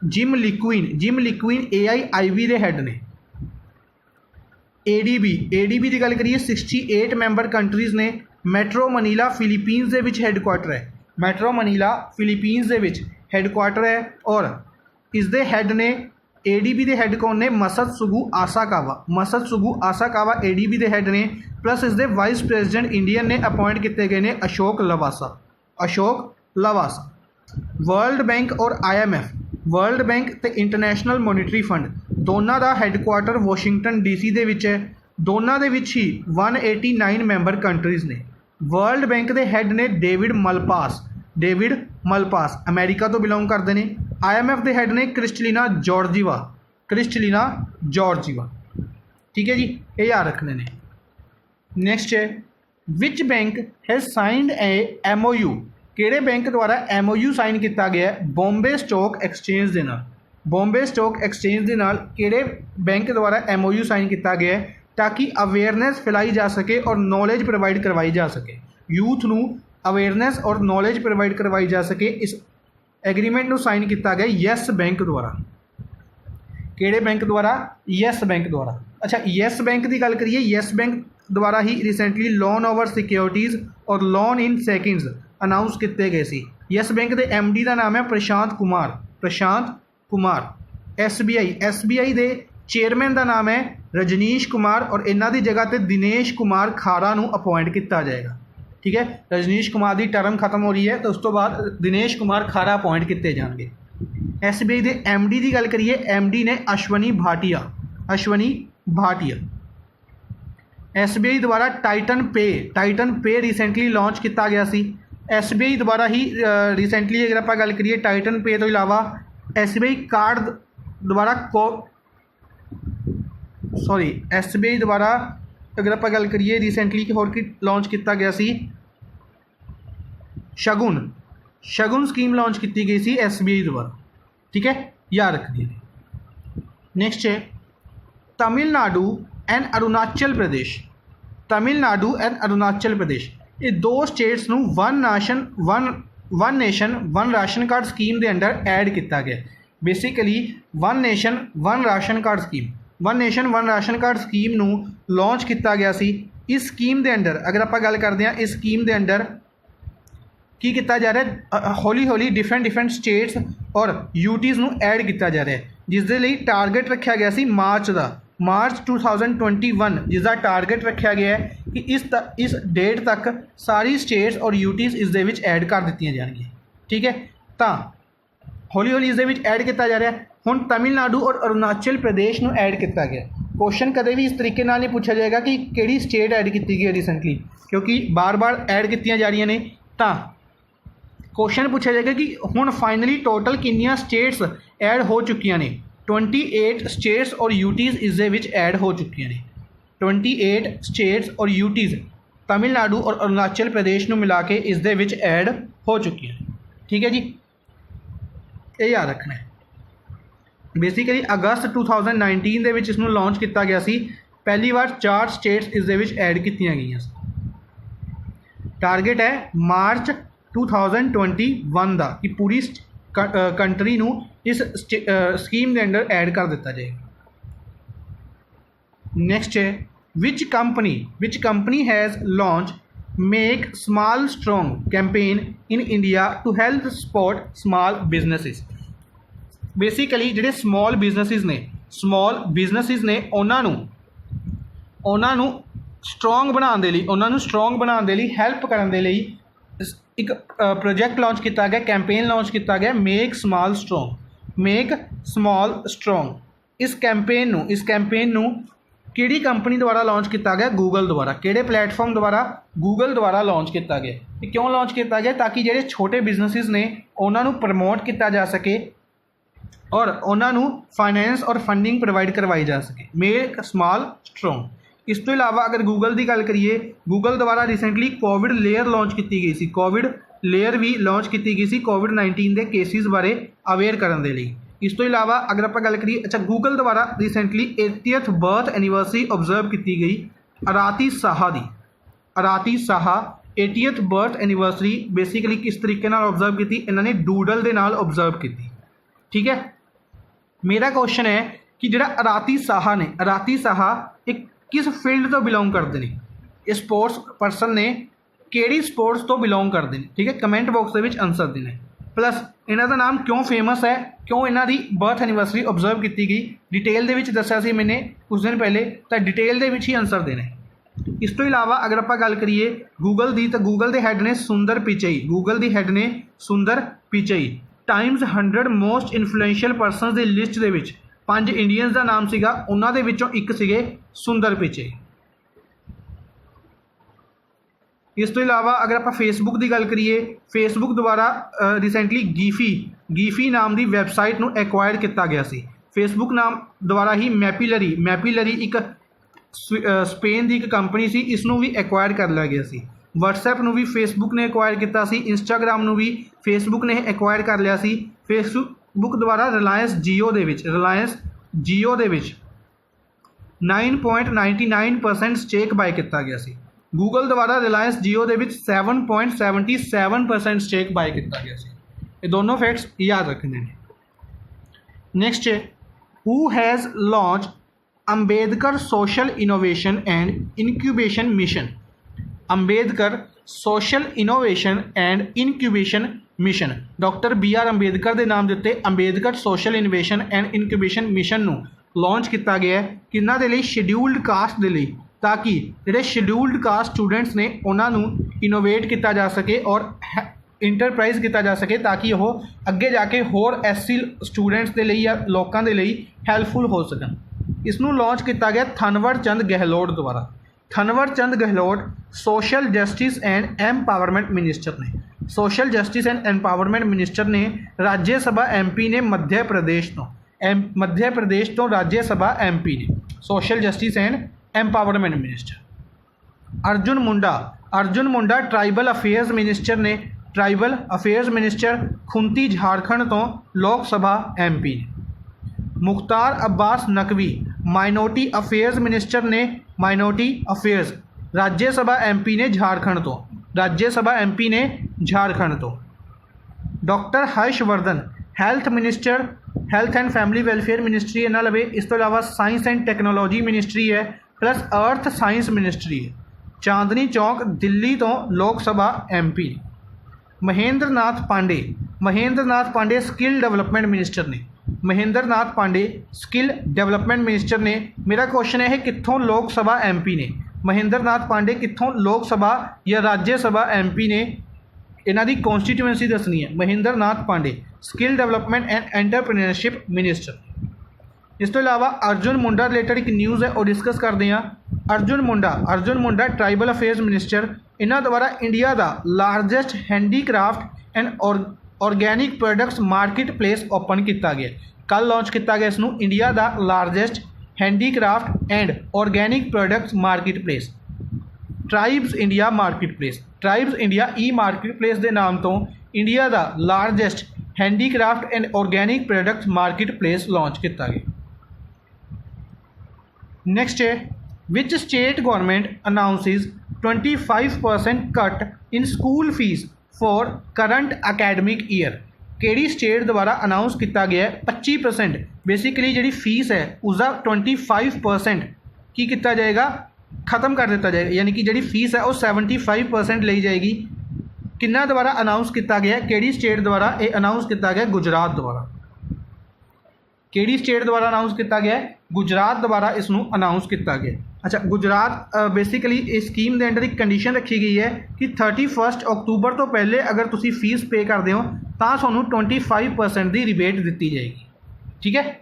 जिम लिक्विन AIIB के हैड ने। ADB की गल करिए 68 मैंबर कंट्रीज़ ने। मैट्रो मनीला फिलीपींस के हैडक्वार्टर है, मैट्रो मनीला फिलीपींस के हैडक्वार्टर है और इसके हैड ने ADB के हैड कौन ने? मसत्सुगु आसाकावा ADB के हैड ने, प्लस इसके वाइस प्रेजिडेंट इंडियन ने अपॉइंट किए गए हैं अशोक लवासा। वर्ल्ड बैंक और IMF, वर्ल्ड बैंक तो इंटरनेशनल मॉनिटरी फंड दोनों का हैडक्वार्टर वाशिंगटन DC के विच है, दोनों के विच ही 189 मैंबर कंट्रीज़ ने। वर्ल्ड बैंक के हैड ने डेविड मलपास अमेरिका तो बिलोंग करते हैं। IMF के हैड ने क्रिस्टलिना जॉर्जीवा, ठीक है जी, ये याद रखने ने। नेक्स्ट है which bank has signed a MOU, किहड़े बैंक द्वारा MOU साइन किया गया है? बॉम्बे स्टॉक एक्सचेंज के नाल। बॉम्बे स्टॉक एक्सचेंज के नाल किहड़े बैंक द्वारा MOU साइन किया गया है ताकि अवेयरनेस फैलाई जा सके और नॉलेज प्रोवाइड करवाई जा सके, यूथ नू अवेयरनेस और नॉलेज प्रोवाइड करवाई जा सके। इस एग्रीमेंट को साइन किया गया येस बैंक द्वारा। किहड़े बैंक द्वारा? येस बैंक द्वारा। अच्छा, येस बैंक की गल करिए, येस बैंक द्वारा ही रिसेंटली लोन ओवर सिक्योरिटीज़ और लोन इन सेकंड्स अनाउंस किए गए सी। येस बैंक के MD का नाम है प्रशांत कुमार। SBI के ਚੇਅਰਮੈਨ ਦਾ ਨਾਮ ਹੈ ਰਜਨੀਸ਼ ਕੁਮਾਰ ਔਰ ਇਹਨਾਂ ਦੀ ਜਗ੍ਹਾ ਤੇ ਦਿਨੇਸ਼ ਕੁਮਾਰ ਖਾਰਾ ਨੂੰ ਅਪਾਇੰਟ ਕੀਤਾ ਜਾਏਗਾ। ਠੀਕ ਹੈ, ਰਜਨੀਸ਼ ਕੁਮਾਰ ਦੀ ਟਰਮ ਖਤਮ ਹੋ ਰਹੀ ਹੈ ਤਾਂ ਉਸ ਤੋਂ ਬਾਅਦ ਦਿਨੇਸ਼ ਕੁਮਾਰ ਖਾਰਾ ਅਪਾਇੰਟ ਕੀਤੇ ਜਾਣਗੇ। SBI ਦੇ MD ਦੀ ਗੱਲ ਕਰੀਏ, MD ਨੇ ਅਸ਼ਵਨੀ ਭਾਟੀਆ। SBI ਦੁਆਰਾ ਟਾਈਟਨ ਪੇ ਰੀਸੈਂਟਲੀ ਲਾਂਚ ਕੀਤਾ ਗਿਆ ਸੀ। SBI ਦੁਆਰਾ ਹੀ ਰੀਸੈਂਟਲੀ ਅਗਰ ਆਪਾਂ ਗੱਲ ਕਰੀਏ ਟਾਈਟਨ ਪੇ ਤੋਂ ਇਲਾਵਾ SBI ਕਾਰਡ ਦੁਆਰਾ SBI ਦੁਆਰਾ ਅਗਰ ਆਪਾਂ ਗੱਲ ਕਰੀਏ ਰੀਸੈਂਟਲੀ ਕਿ ਹੋਰ ਕੀ ਲਾਂਚ ਕੀਤਾ ਗਿਆ ਸੀ, ਸ਼ਗੁਨ ਸਕੀਮ ਲਾਂਚ ਕੀਤੀ ਗਈ ਸੀ SBI ਦੁਆਰਾ। ਠੀਕ ਹੈ, ਯਾਦ ਰੱਖਣੀ ਹੈ। ਨੈਕਸਟ ਹੈ तमिलनाडु एंड अरुणाचल प्रदेश। ये दो स्टेट्स ਨੂੰ one nation one ration card scheme के अंडर ऐड किया गया। Basically one nation one ration card scheme ਨੂੰ लॉन्च किया गया सी। इस स्कीम के अंडर अगर आप गल करते हैं, इस स्कीम के अंडर की किया जा रहा है, हौली डिफरेंट स्टेट्स और यूटीज़ ਨੂੰ ऐड किया जा रहा है, जिसके लिए टारगेट रखा गया सी मार्च 2021, जिसका टारगेट रखा गया है कि इस डेट तक सारी स्टेट्स और यूटीज़ इस दे विच ऐड कर दी जाएगी। ठीक है, तो हौली इस दे विच ऐड किया जा रहा है। हुण तमिलनाडु और अरुणाचल प्रदेश में ऐड किया गया। क्वेश्चन कदे भी इस तरीके नाल नहीं पूछा जाएगा कि किहड़ी स्टेट ऐड की गई रिसेंटली, क्योंकि बार बार ऐड की जा रही ने। तो क्वेश्चन पूछा जाएगा कि हुण फाइनली टोटल कितनी स्टेट्स ऐड हो चुकी ने। 28 स्टेट्स और यूटीज़ इस दे विच ऐड हो चुकी ने। 28 स्टेट्स और यूटीज़ तमिलनाडु और अरुणाचल प्रदेश में मिला के इस दे विच ऐड हो चुकी हैं। ठीक है जी, ये याद रखना है। बेसिकली अगस्त 2019 ਦੇ ਵਿੱਚ ਇਸ ਨੂੰ ਲਾਂਚ ਕੀਤਾ ਗਿਆ ਸੀ। ਪਹਿਲੀ ਵਾਰ 4 ਸਟੇਟਸ ਇਸ ਦੇ ਵਿੱਚ ਐਡ ਕੀਤੀਆਂ ਗਈਆਂ ਸੀ। ਟਾਰਗੇਟ ਹੈ ਮਾਰਚ 2021 ਦਾ ਕਿ ਪੂਰੀ ਕੰਟਰੀ ਨੂੰ ਇਸ ਸਕੀਮ ਦੇ ਅੰਡਰ ਐਡ ਕਰ ਦਿੱਤਾ ਜਾਏਗਾ। ਨੈਕਸਟ ਹੈ which company has launch make small strong campaign in India to help support small businesses. Basically ਜਿਹੜੇ ਸਮੋਲ ਬਿਜ਼ਨਸਿਸ ਨੇ ਉਹਨਾਂ ਨੂੰ ਸਟਰੋਂਗ ਬਣਾਉਣ ਦੇ ਲਈ ਹੈਲਪ ਕਰਨ ਦੇ ਲਈ ਇੱਕ ਪ੍ਰੋਜੈਕਟ ਲਾਂਚ ਕੀਤਾ ਗਿਆ, ਕੈਂਪੇਨ ਲਾਂਚ ਕੀਤਾ ਗਿਆ, ਮੇਕ ਸਮਾਲ ਸਟਰੋਂਗ। ਇਸ ਕੈਂਪੇਨ ਨੂੰ ਕਿਹੜੀ ਕੰਪਨੀ ਦੁਆਰਾ ਲਾਂਚ ਕੀਤਾ ਗਿਆ? ਗੂਗਲ ਦੁਆਰਾ। ਕਿਹੜੇ ਪਲੇਟਫਾਰਮ ਦੁਆਰਾ? ਗੂਗਲ ਦੁਆਰਾ ਲਾਂਚ ਕੀਤਾ ਗਿਆ। ਇਹ ਕਿਉਂ ਲਾਂਚ ਕੀਤਾ ਗਿਆ? ਤਾਂ ਕਿ ਜਿਹੜੇ ਛੋਟੇ ਬਿਜ਼ਨਸਿਸ ਨੇ ਉਹਨਾਂ ਨੂੰ ਪ੍ਰਮੋਟ ਕੀਤਾ ਜਾ ਸਕੇ और उन्होंने फाइनेंस और फंडिंग प्रोवाइड करवाई जा सके। Make small strong. इस तो इलावा अगर गूगल की गल करिए, गूगल द्वारा रिसेंटली कोविड लेयर लॉन्च की गई सी। कोविड लेयर भी लॉन्च की गई सी कोविड-19 के केसिस बारे अवेयर करने के लिए। इस तो इलावा अगर आप गल करिए, अच्छा गूगल द्वारा recently 80th birth anniversary observe की गई Arati Saha 80th birth anniversary basically किस तरीके ऑब्जर्व की? इन्होंने डूडल के नाल ऑब्जर्व की। ठीक है, मेरा क्वेश्चन है कि जो अराती साहा एक किस फील्ड तो बिलोंग करते हैं? ये स्पोर्ट्स पर्सन ने किहड़ी स्पोर्ट्स तो बिलोंग करते हैं? ठीक है, कमेंट बॉक्स के आंसर देना। प्लस इन्हों का नाम क्यों फेमस है, क्यों इन्हों की बर्थ एनिवर्सरी ऑब्जर्व की गई, डिटेल के दसिया सी मैंने कुछ दिन पहले, तो डिटेल के ही आंसर देना है। इस तो इलावा अगर आप गल करिए गूगल की, तो गूगल के हैड ने सुंदर Pichai. Times 100 most influential persons की लिस्ट के 5 इंडियंस का नाम सीगा, उन्हां दे विचों एक सीगे सुंदर पिचई। इस तो इलावा अगर आप फेसबुक की गल करिए, फेसबुक द्वारा रिसेंटली गीफी नाम की वैबसाइट को एक्वायर किया गया सी। फेसबुक नाम द्वारा ही मैपीलरी एक स्पेन की एक कंपनी सी, इसनों भी एक्वायर कर लिया गया सी। WhatsApp ਨੂੰ भी फेसबुक ने एक्वायर किया सी। इंस्टाग्राम ਨੂੰ भी फेसबुक ने एक्वायर कर लिया सी। फेसबुक द्वारा रिलायंस जियो के 9.99% स्टेक बाय किया गया सी। गूगल द्वारा रिलायंस जियो के 7.77% स्टेक बाय किया गया सी। ये दोनों फैक्ट्स याद रखने हैं। नैक्सट है who has launch Ambedkar social innovation and incubation mission. Ambedkar social innovation and incubation mission doctor BR Ambedkar के नाम के उत्ते Ambedkar social innovation and incubation mission ਨੂੰ ਲਾਂਚ ਕੀਤਾ ਗਿਆ ਹੈ ਕਿਹਨਾਂ ਦੇ ਲਈ, ਸ਼ਡਿਊਲਡ ਕਾਸਟ ਦੇ ਲਈ, ਤਾਂ ਕਿ ਜਿਹੜੇ ਸ਼ਡਿਊਲਡ ਕਾਸਟ ਸਟੂਡੈਂਟਸ ਨੇ ਉਹਨਾਂ ਨੂੰ ਇਨੋਵੇਟ ਕੀਤਾ ਜਾ ਸਕੇ ਔਰ ਇੰਟਰਪ੍ਰਾਈਜ਼ ਕੀਤਾ ਜਾ ਸਕੇ, ਤਾਂ ਕਿ ਉਹ ਅੱਗੇ ਜਾ ਕੇ ਹੋਰ ਐਸਸੀ ਸਟੂਡੈਂਟਸ ਦੇ ਲਈ ਜਾਂ ਲੋਕਾਂ ਦੇ ਲਈ ਹੈਲਪਫੁਲ ਹੋ ਸਕਣ। ਇਸ ਨੂੰ ਲਾਂਚ ਕੀਤਾ ਗਿਆ ਥਨਵਰ ਚੰਦ ਗਹਿਲੋਤ ਦੁਆਰਾ। Thawar Chand Gehlot social justice and empowerment minister ਨੇ। Social justice and empowerment minister ਨੇ ਰਾਜ ਸਭਾ MP ਨੇ ਮੱਧ ਪ੍ਰਦੇਸ਼ ਤੋਂ ਰਾਜ ਸਭਾ MP ਨੇ social justice and empowerment minister. Arjun Munda tribal affairs minister ਨੇ। Tribal affairs minister Khunti Jharkhand ਤੋਂ ਲੋਕ ਸਭਾ MP ਨੇ। Mukhtar Abbas Naqvi minority affairs minister ਨੇ। Minority affairs Rajya Sabha MP ਨੇ ਝਾਰਖੰਡ ਤੋਂ। ਰਾਜ ਸਭਾ MP ਨੇ ਝਾਰਖੰਡ ਤੋਂ। Doctor Harshvardhan health minister, health and family welfare ministry ਇਹਨਾਂ ਲਵੇ। ਇਸ ਤੋਂ ਇਲਾਵਾ ਸਾਇੰਸ ਐਂਡ ਟੈਕਨੋਲੋਜੀ ਮਿਨਿਸਟਰੀ ਹੈ, ਪਲੱਸ ਅਰਥ ਸਾਇੰਸ ਮਿਨਿਸਟਰੀ ਹੈ। ਚਾਂਦਨੀ ਚੌਕ ਦਿੱਲੀ ਤੋਂ ਲੋਕ ਸਭਾ MP ਨੇ। Mahendra Nath Pandey skill development minister ਨੇ। Mahendra Nath Pandey skill development minister ਨੇ। ਮੇਰਾ ਕੁਐਸਚਨ ਹੈ ਕਿੱਥੋਂ ਲੋਕ ਸਭਾ MP ਨੇ। ਮਹੇਂਦਰ ਨਾਥ ਪਾਂਡੇ ਕਿੱਥੋਂ ਲੋਕ ਸਭਾ ਜਾਂ ਰਾਜ ਸਭਾ MP ਨੇ, ਇਹਨਾਂ ਦੀ ਕੌਂਸਟੀਟਿਊਐਂਸੀ ਦੱਸਣੀ ਹੈ। Mahendra Nath Pandey skill development and entrepreneurship minister. ਇਸ ਤੋਂ ਇਲਾਵਾ ਅਰਜੁਨ ਮੁੰਡਾ ਰਿਲੇਟਡ ਇੱਕ ਨਿਊਜ਼ ਹੈ, ਉਹ ਡਿਸਕਸ ਕਰਦੇ ਹਾਂ। Arjun Munda tribal affairs minister. ਇਹਨਾਂ ਦੁਆਰਾ ਇੰਡੀਆ ਦਾ largest handicraft and organic products market place open ਕੀਤਾ ਗਿਆ। ਕੱਲ੍ਹ ਲਾਂਚ ਕੀਤਾ ਗਿਆ ਇਸ ਨੂੰ, ਇੰਡੀਆ ਦਾ largest handicraft and organic products market place, tribes India market place. Tribes India market place ਦੇ ਨਾਮ ਤੋਂ ਇੰਡੀਆ ਦਾ largest handicraft and organic products market place launch ਕੀਤਾ ਗਿਆ। ਨੈਕਸਟ ਹੈ, which state government announces 25% cut in school fees for current academic year? ਕਿਹੜੀ state ਦੁਆਰਾ announce ਕੀਤਾ ਗਿਆ ਹੈ 25%, ਬੇਸਿਕਲੀ ਜਿਹੜੀ ਫੀਸ ਹੈ ਉਸਦਾ 25% ਕੀ ਕੀਤਾ ਜਾਏਗਾ, ਖਤਮ ਕਰ ਦਿੱਤਾ ਜਾਏਗਾ। ਯਾਨੀ ਕਿ ਜਿਹੜੀ ਫੀਸ ਹੈ ਉਹ 75% ਲਈ ਜਾਏਗੀ। ਕਿੰਨਾ ਦੁਆਰਾ ਅਨਾਊਂਸ ਕੀਤਾ ਗਿਆ, ਕਿਹੜੀ ਸਟੇਟ ਦੁਆਰਾ ਇਹ ਅਨਾਊਂਸ ਕੀਤਾ ਗਿਆ, ਗੁਜਰਾਤ ਦੁਆਰਾ। ਕਿਹੜੀ ਸਟੇਟ ਦੁਆਰਾ ਅਨਾਊਂਸ ਕੀਤਾ ਗਿਆ, ਗੁਜਰਾਤ ਦੁਆਰਾ ਇਸ ਨੂੰ ਅਨਾਊਂਸ ਕੀਤਾ ਗਿਆ। ਅੱਛਾ, ਗੁਜਰਾਤ ਬੇਸਿਕਲੀ ਇਸ ਸਕੀਮ ਦੇ ਅੰਡਰ ਇੱਕ ਕੰਡੀਸ਼ਨ ਰੱਖੀ ਗਈ ਹੈ ਕਿ 31 ਅਕਤੂਬਰ ਤੋਂ ਪਹਿਲੇ ਅਗਰ ਤੁਸੀਂ ਫੀਸ ਪੇ ਕਰਦੇ ਹੋ ਤਾਂ ਤੁਹਾਨੂੰ 25% ਦੀ ਰਿਬੇਟ ਦਿੱਤੀ ਜਾਏਗੀ। ਠੀਕ ਹੈ,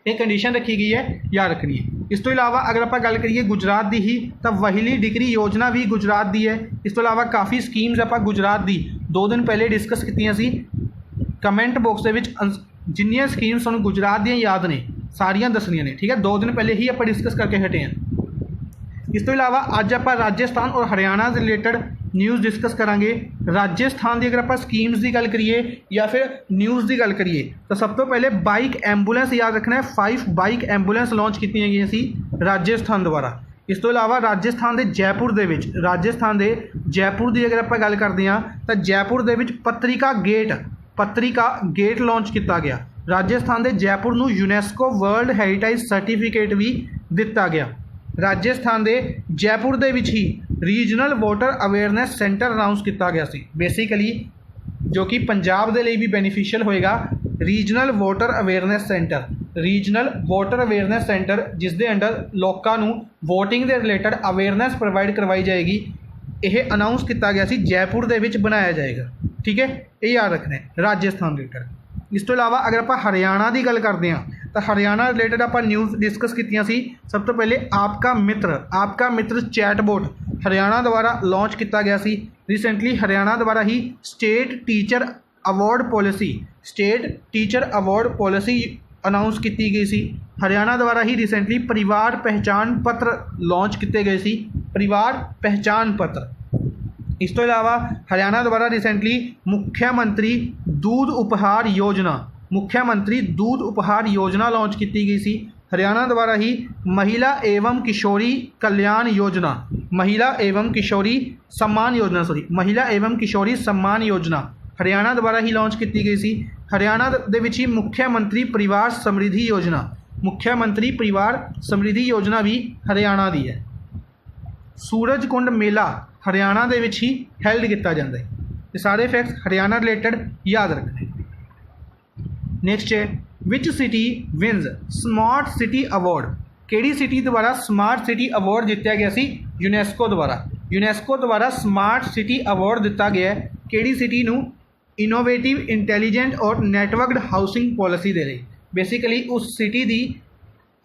ਇਹ ਕੰਡੀਸ਼ਨ ਰੱਖੀ ਗਈ ਹੈ, ਯਾਦ ਰੱਖਣੀ ਹੈ। ਇਸ ਤੋਂ ਇਲਾਵਾ ਅਗਰ ਆਪਾਂ ਗੱਲ ਕਰੀਏ ਗੁਜਰਾਤ ਦੀ ਹੀ, ਤਾਂ ਵਹੀਲੀ ਡਿਗਰੀ ਯੋਜਨਾ ਵੀ ਗੁਜਰਾਤ ਦੀ ਹੈ। ਇਸ ਤੋਂ ਇਲਾਵਾ ਕਾਫੀ ਸਕੀਮਸ ਆਪਾਂ ਗੁਜਰਾਤ ਦੀ 2 ਦਿਨ ਪਹਿਲੇ ਡਿਸਕਸ ਕੀਤੀਆਂ ਸੀ। ਕਮੈਂਟ ਬਾਕਸ ਦੇ ਵਿੱਚ ਜਿੰਨੀਆਂ ਸਕੀਮਸ ਤੁਹਾਨੂੰ ਗੁਜਰਾਤ ਦੀਆਂ ਯਾਦ ਨੇ ਸਾਰੀਆਂ ਦੱਸਣੀਆਂ ਨੇ। ਠੀਕ ਹੈ, 2 ਦਿਨ ਪਹਿਲੇ ਹੀ ਆਪਾਂ ਡਿਸਕਸ ਕਰਕੇ ਹਟੇ ਹਾਂ। ਇਸ ਤੋਂ ਇਲਾਵਾ ਅੱਜ ਆਪਾਂ ਰਾਜਸਥਾਨ ਔਰ ਹਰਿਆਣਾ ਦੇ ਰਿਲੇਟਡ ਨਿਊਜ਼ ਡਿਸਕਸ ਕਰਾਂਗੇ। ਰਾਜਸਥਾਨ ਦੀ ਅਗਰ ਆਪਾਂ ਸਕੀਮਸ ਦੀ ਗੱਲ ਕਰੀਏ ਜਾਂ ਫਿਰ ਨਿਊਜ਼ ਦੀ ਗੱਲ ਕਰੀਏ ਤਾਂ ਸਭ ਤੋਂ ਪਹਿਲੇ ਬਾਈਕ ਐਂਬੂਲੈਂਸ ਯਾਦ ਰੱਖਣਾ ਹੈ। 5 ਬਾਈਕ ਐਂਬੂਲੈਂਸ ਲਾਂਚ ਕੀਤੀਆਂ ਗਈਆਂ ਸੀ ਰਾਜਸਥਾਨ ਦੁਆਰਾ। ਇਸ ਤੋਂ ਇਲਾਵਾ ਰਾਜਸਥਾਨ ਦੇ ਜੈਪੁਰ ਦੀ ਅਗਰ ਆਪਾਂ ਗੱਲ ਕਰਦੇ ਹਾਂ ਤਾਂ ਜੈਪੁਰ ਦੇ ਵਿੱਚ ਪੱਤਰਿਕਾ ਗੇਟ ਲਾਂਚ ਕੀਤਾ ਗਿਆ। ਰਾਜਸਥਾਨ ਦੇ ਜੈਪੁਰ ਨੂੰ ਯੂਨੈਸਕੋ ਵਰਲਡ ਹੈਰੀਟੇਜ ਸਰਟੀਫਿਕੇਟ ਵੀ ਦਿੱਤਾ ਗਿਆ। ਰਾਜਸਥਾਨ ਦੇ ਜੈਪੁਰ ਦੇ ਵਿੱਚ ਹੀ regional water awareness centre announce ਕੀਤਾ ਗਿਆ ਸੀ, ਬੇਸਿਕਲੀ ਜੋ ਕਿ ਪੰਜਾਬ ਦੇ ਲਈ ਵੀ ਬੈਨੀਫੀਸ਼ੀਅਲ ਹੋਏਗਾ। ਰੀਜਨਲ ਵਾਟਰ ਅਵੇਅਰਨੈਸ ਸੈਂਟਰ ਜਿਸ ਦੇ ਅੰਡਰ ਲੋਕਾਂ ਨੂੰ ਵੋਟਿੰਗ ਦੇ ਰਿਲੇਟਡ ਅਵੇਅਰਨੈਸ ਪ੍ਰੋਵਾਈਡ ਕਰਵਾਈ ਜਾਏਗੀ, ਇਹ ਅਨਾਊਂਸ ਕੀਤਾ ਗਿਆ ਸੀ, ਜੈਪੁਰ ਦੇ ਵਿੱਚ ਬਣਾਇਆ ਜਾਏਗਾ। ਠੀਕ ਹੈ, ਇਹ ਯਾਦ ਰੱਖਣਾ ਹੈ ਰਾਜਸਥਾਨ ਰਿਲੇਟਡ। ਇਸ ਤੋਂ ਇਲਾਵਾ ਅਗਰ ਆਪਾਂ ਹਰਿਆਣਾ ਦੀ ਗੱਲ ਕਰਦੇ ਹਾਂ ਤਾਂ ਹਰਿਆਣਾ ਰਿਲੇਟਡ ਆਪਾਂ ਨਿਊਜ਼ ਡਿਸਕਸ ਕੀਤੀਆਂ ਸੀ। ਸਭ ਤੋਂ ਪਹਿਲੇ ਆਪਕਾ ਮਿੱਤਰ ਚੈਟਬੋਟ ਹਰਿਆਣਾ ਦੁਆਰਾ ਲਾਂਚ ਕੀਤਾ ਗਿਆ ਸੀ। ਰੀਸੈਂਟਲੀ ਹਰਿਆਣਾ ਦੁਆਰਾ ਹੀ state teacher award policy announce ਕੀਤੀ ਗਈ ਸੀ। ਹਰਿਆਣਾ ਦੁਆਰਾ ਹੀ ਰੀਸੈਂਟਲੀ ਪਰਿਵਾਰ ਪਹਿਚਾਣ ਪੱਤਰ ਲਾਂਚ ਕੀਤੇ ਗਏ ਸੀ, ਪਰਿਵਾਰ ਪਹਿਚਾਣ ਪੱਤਰ। ਇਸ ਤੋਂ ਇਲਾਵਾ ਹਰਿਆਣਾ ਦੁਆਰਾ ਰੀਸੈਂਟਲੀ ਮੁੱਖ ਮੰਤਰੀ दूध उपहार योजना लांच की गई सी। हरियाणा द्वारा ही महिला एवं किशोरी सम्मान योजना हरियाणा द्वारा ही लांच की गई सी। हरियाणा दे विच ही मुख्यमंत्री परिवार समृद्धि योजना भी हरियाणा दी है। सूरजकुंड मेला हरियाणा दे विच ही हैल्ड किया जाता है। ये सारे फैक्ट्स हरियाणा रिलेटेड याद रखने। नेक्स्ट है which city wins smart city award, किहड़ी सिटी द्वारा स्मार्ट सिटी अवॉर्ड जितया गया सी यूनैस्को द्वारा स्मार्ट सिटी अवॉर्ड दिता गया है किहड़ी सिटी नूं इनोवेटिव इंटैलीजेंट और नैटवर्कड हाउसिंग पॉलिसी दे लई। बेसिकली उस सिटी दी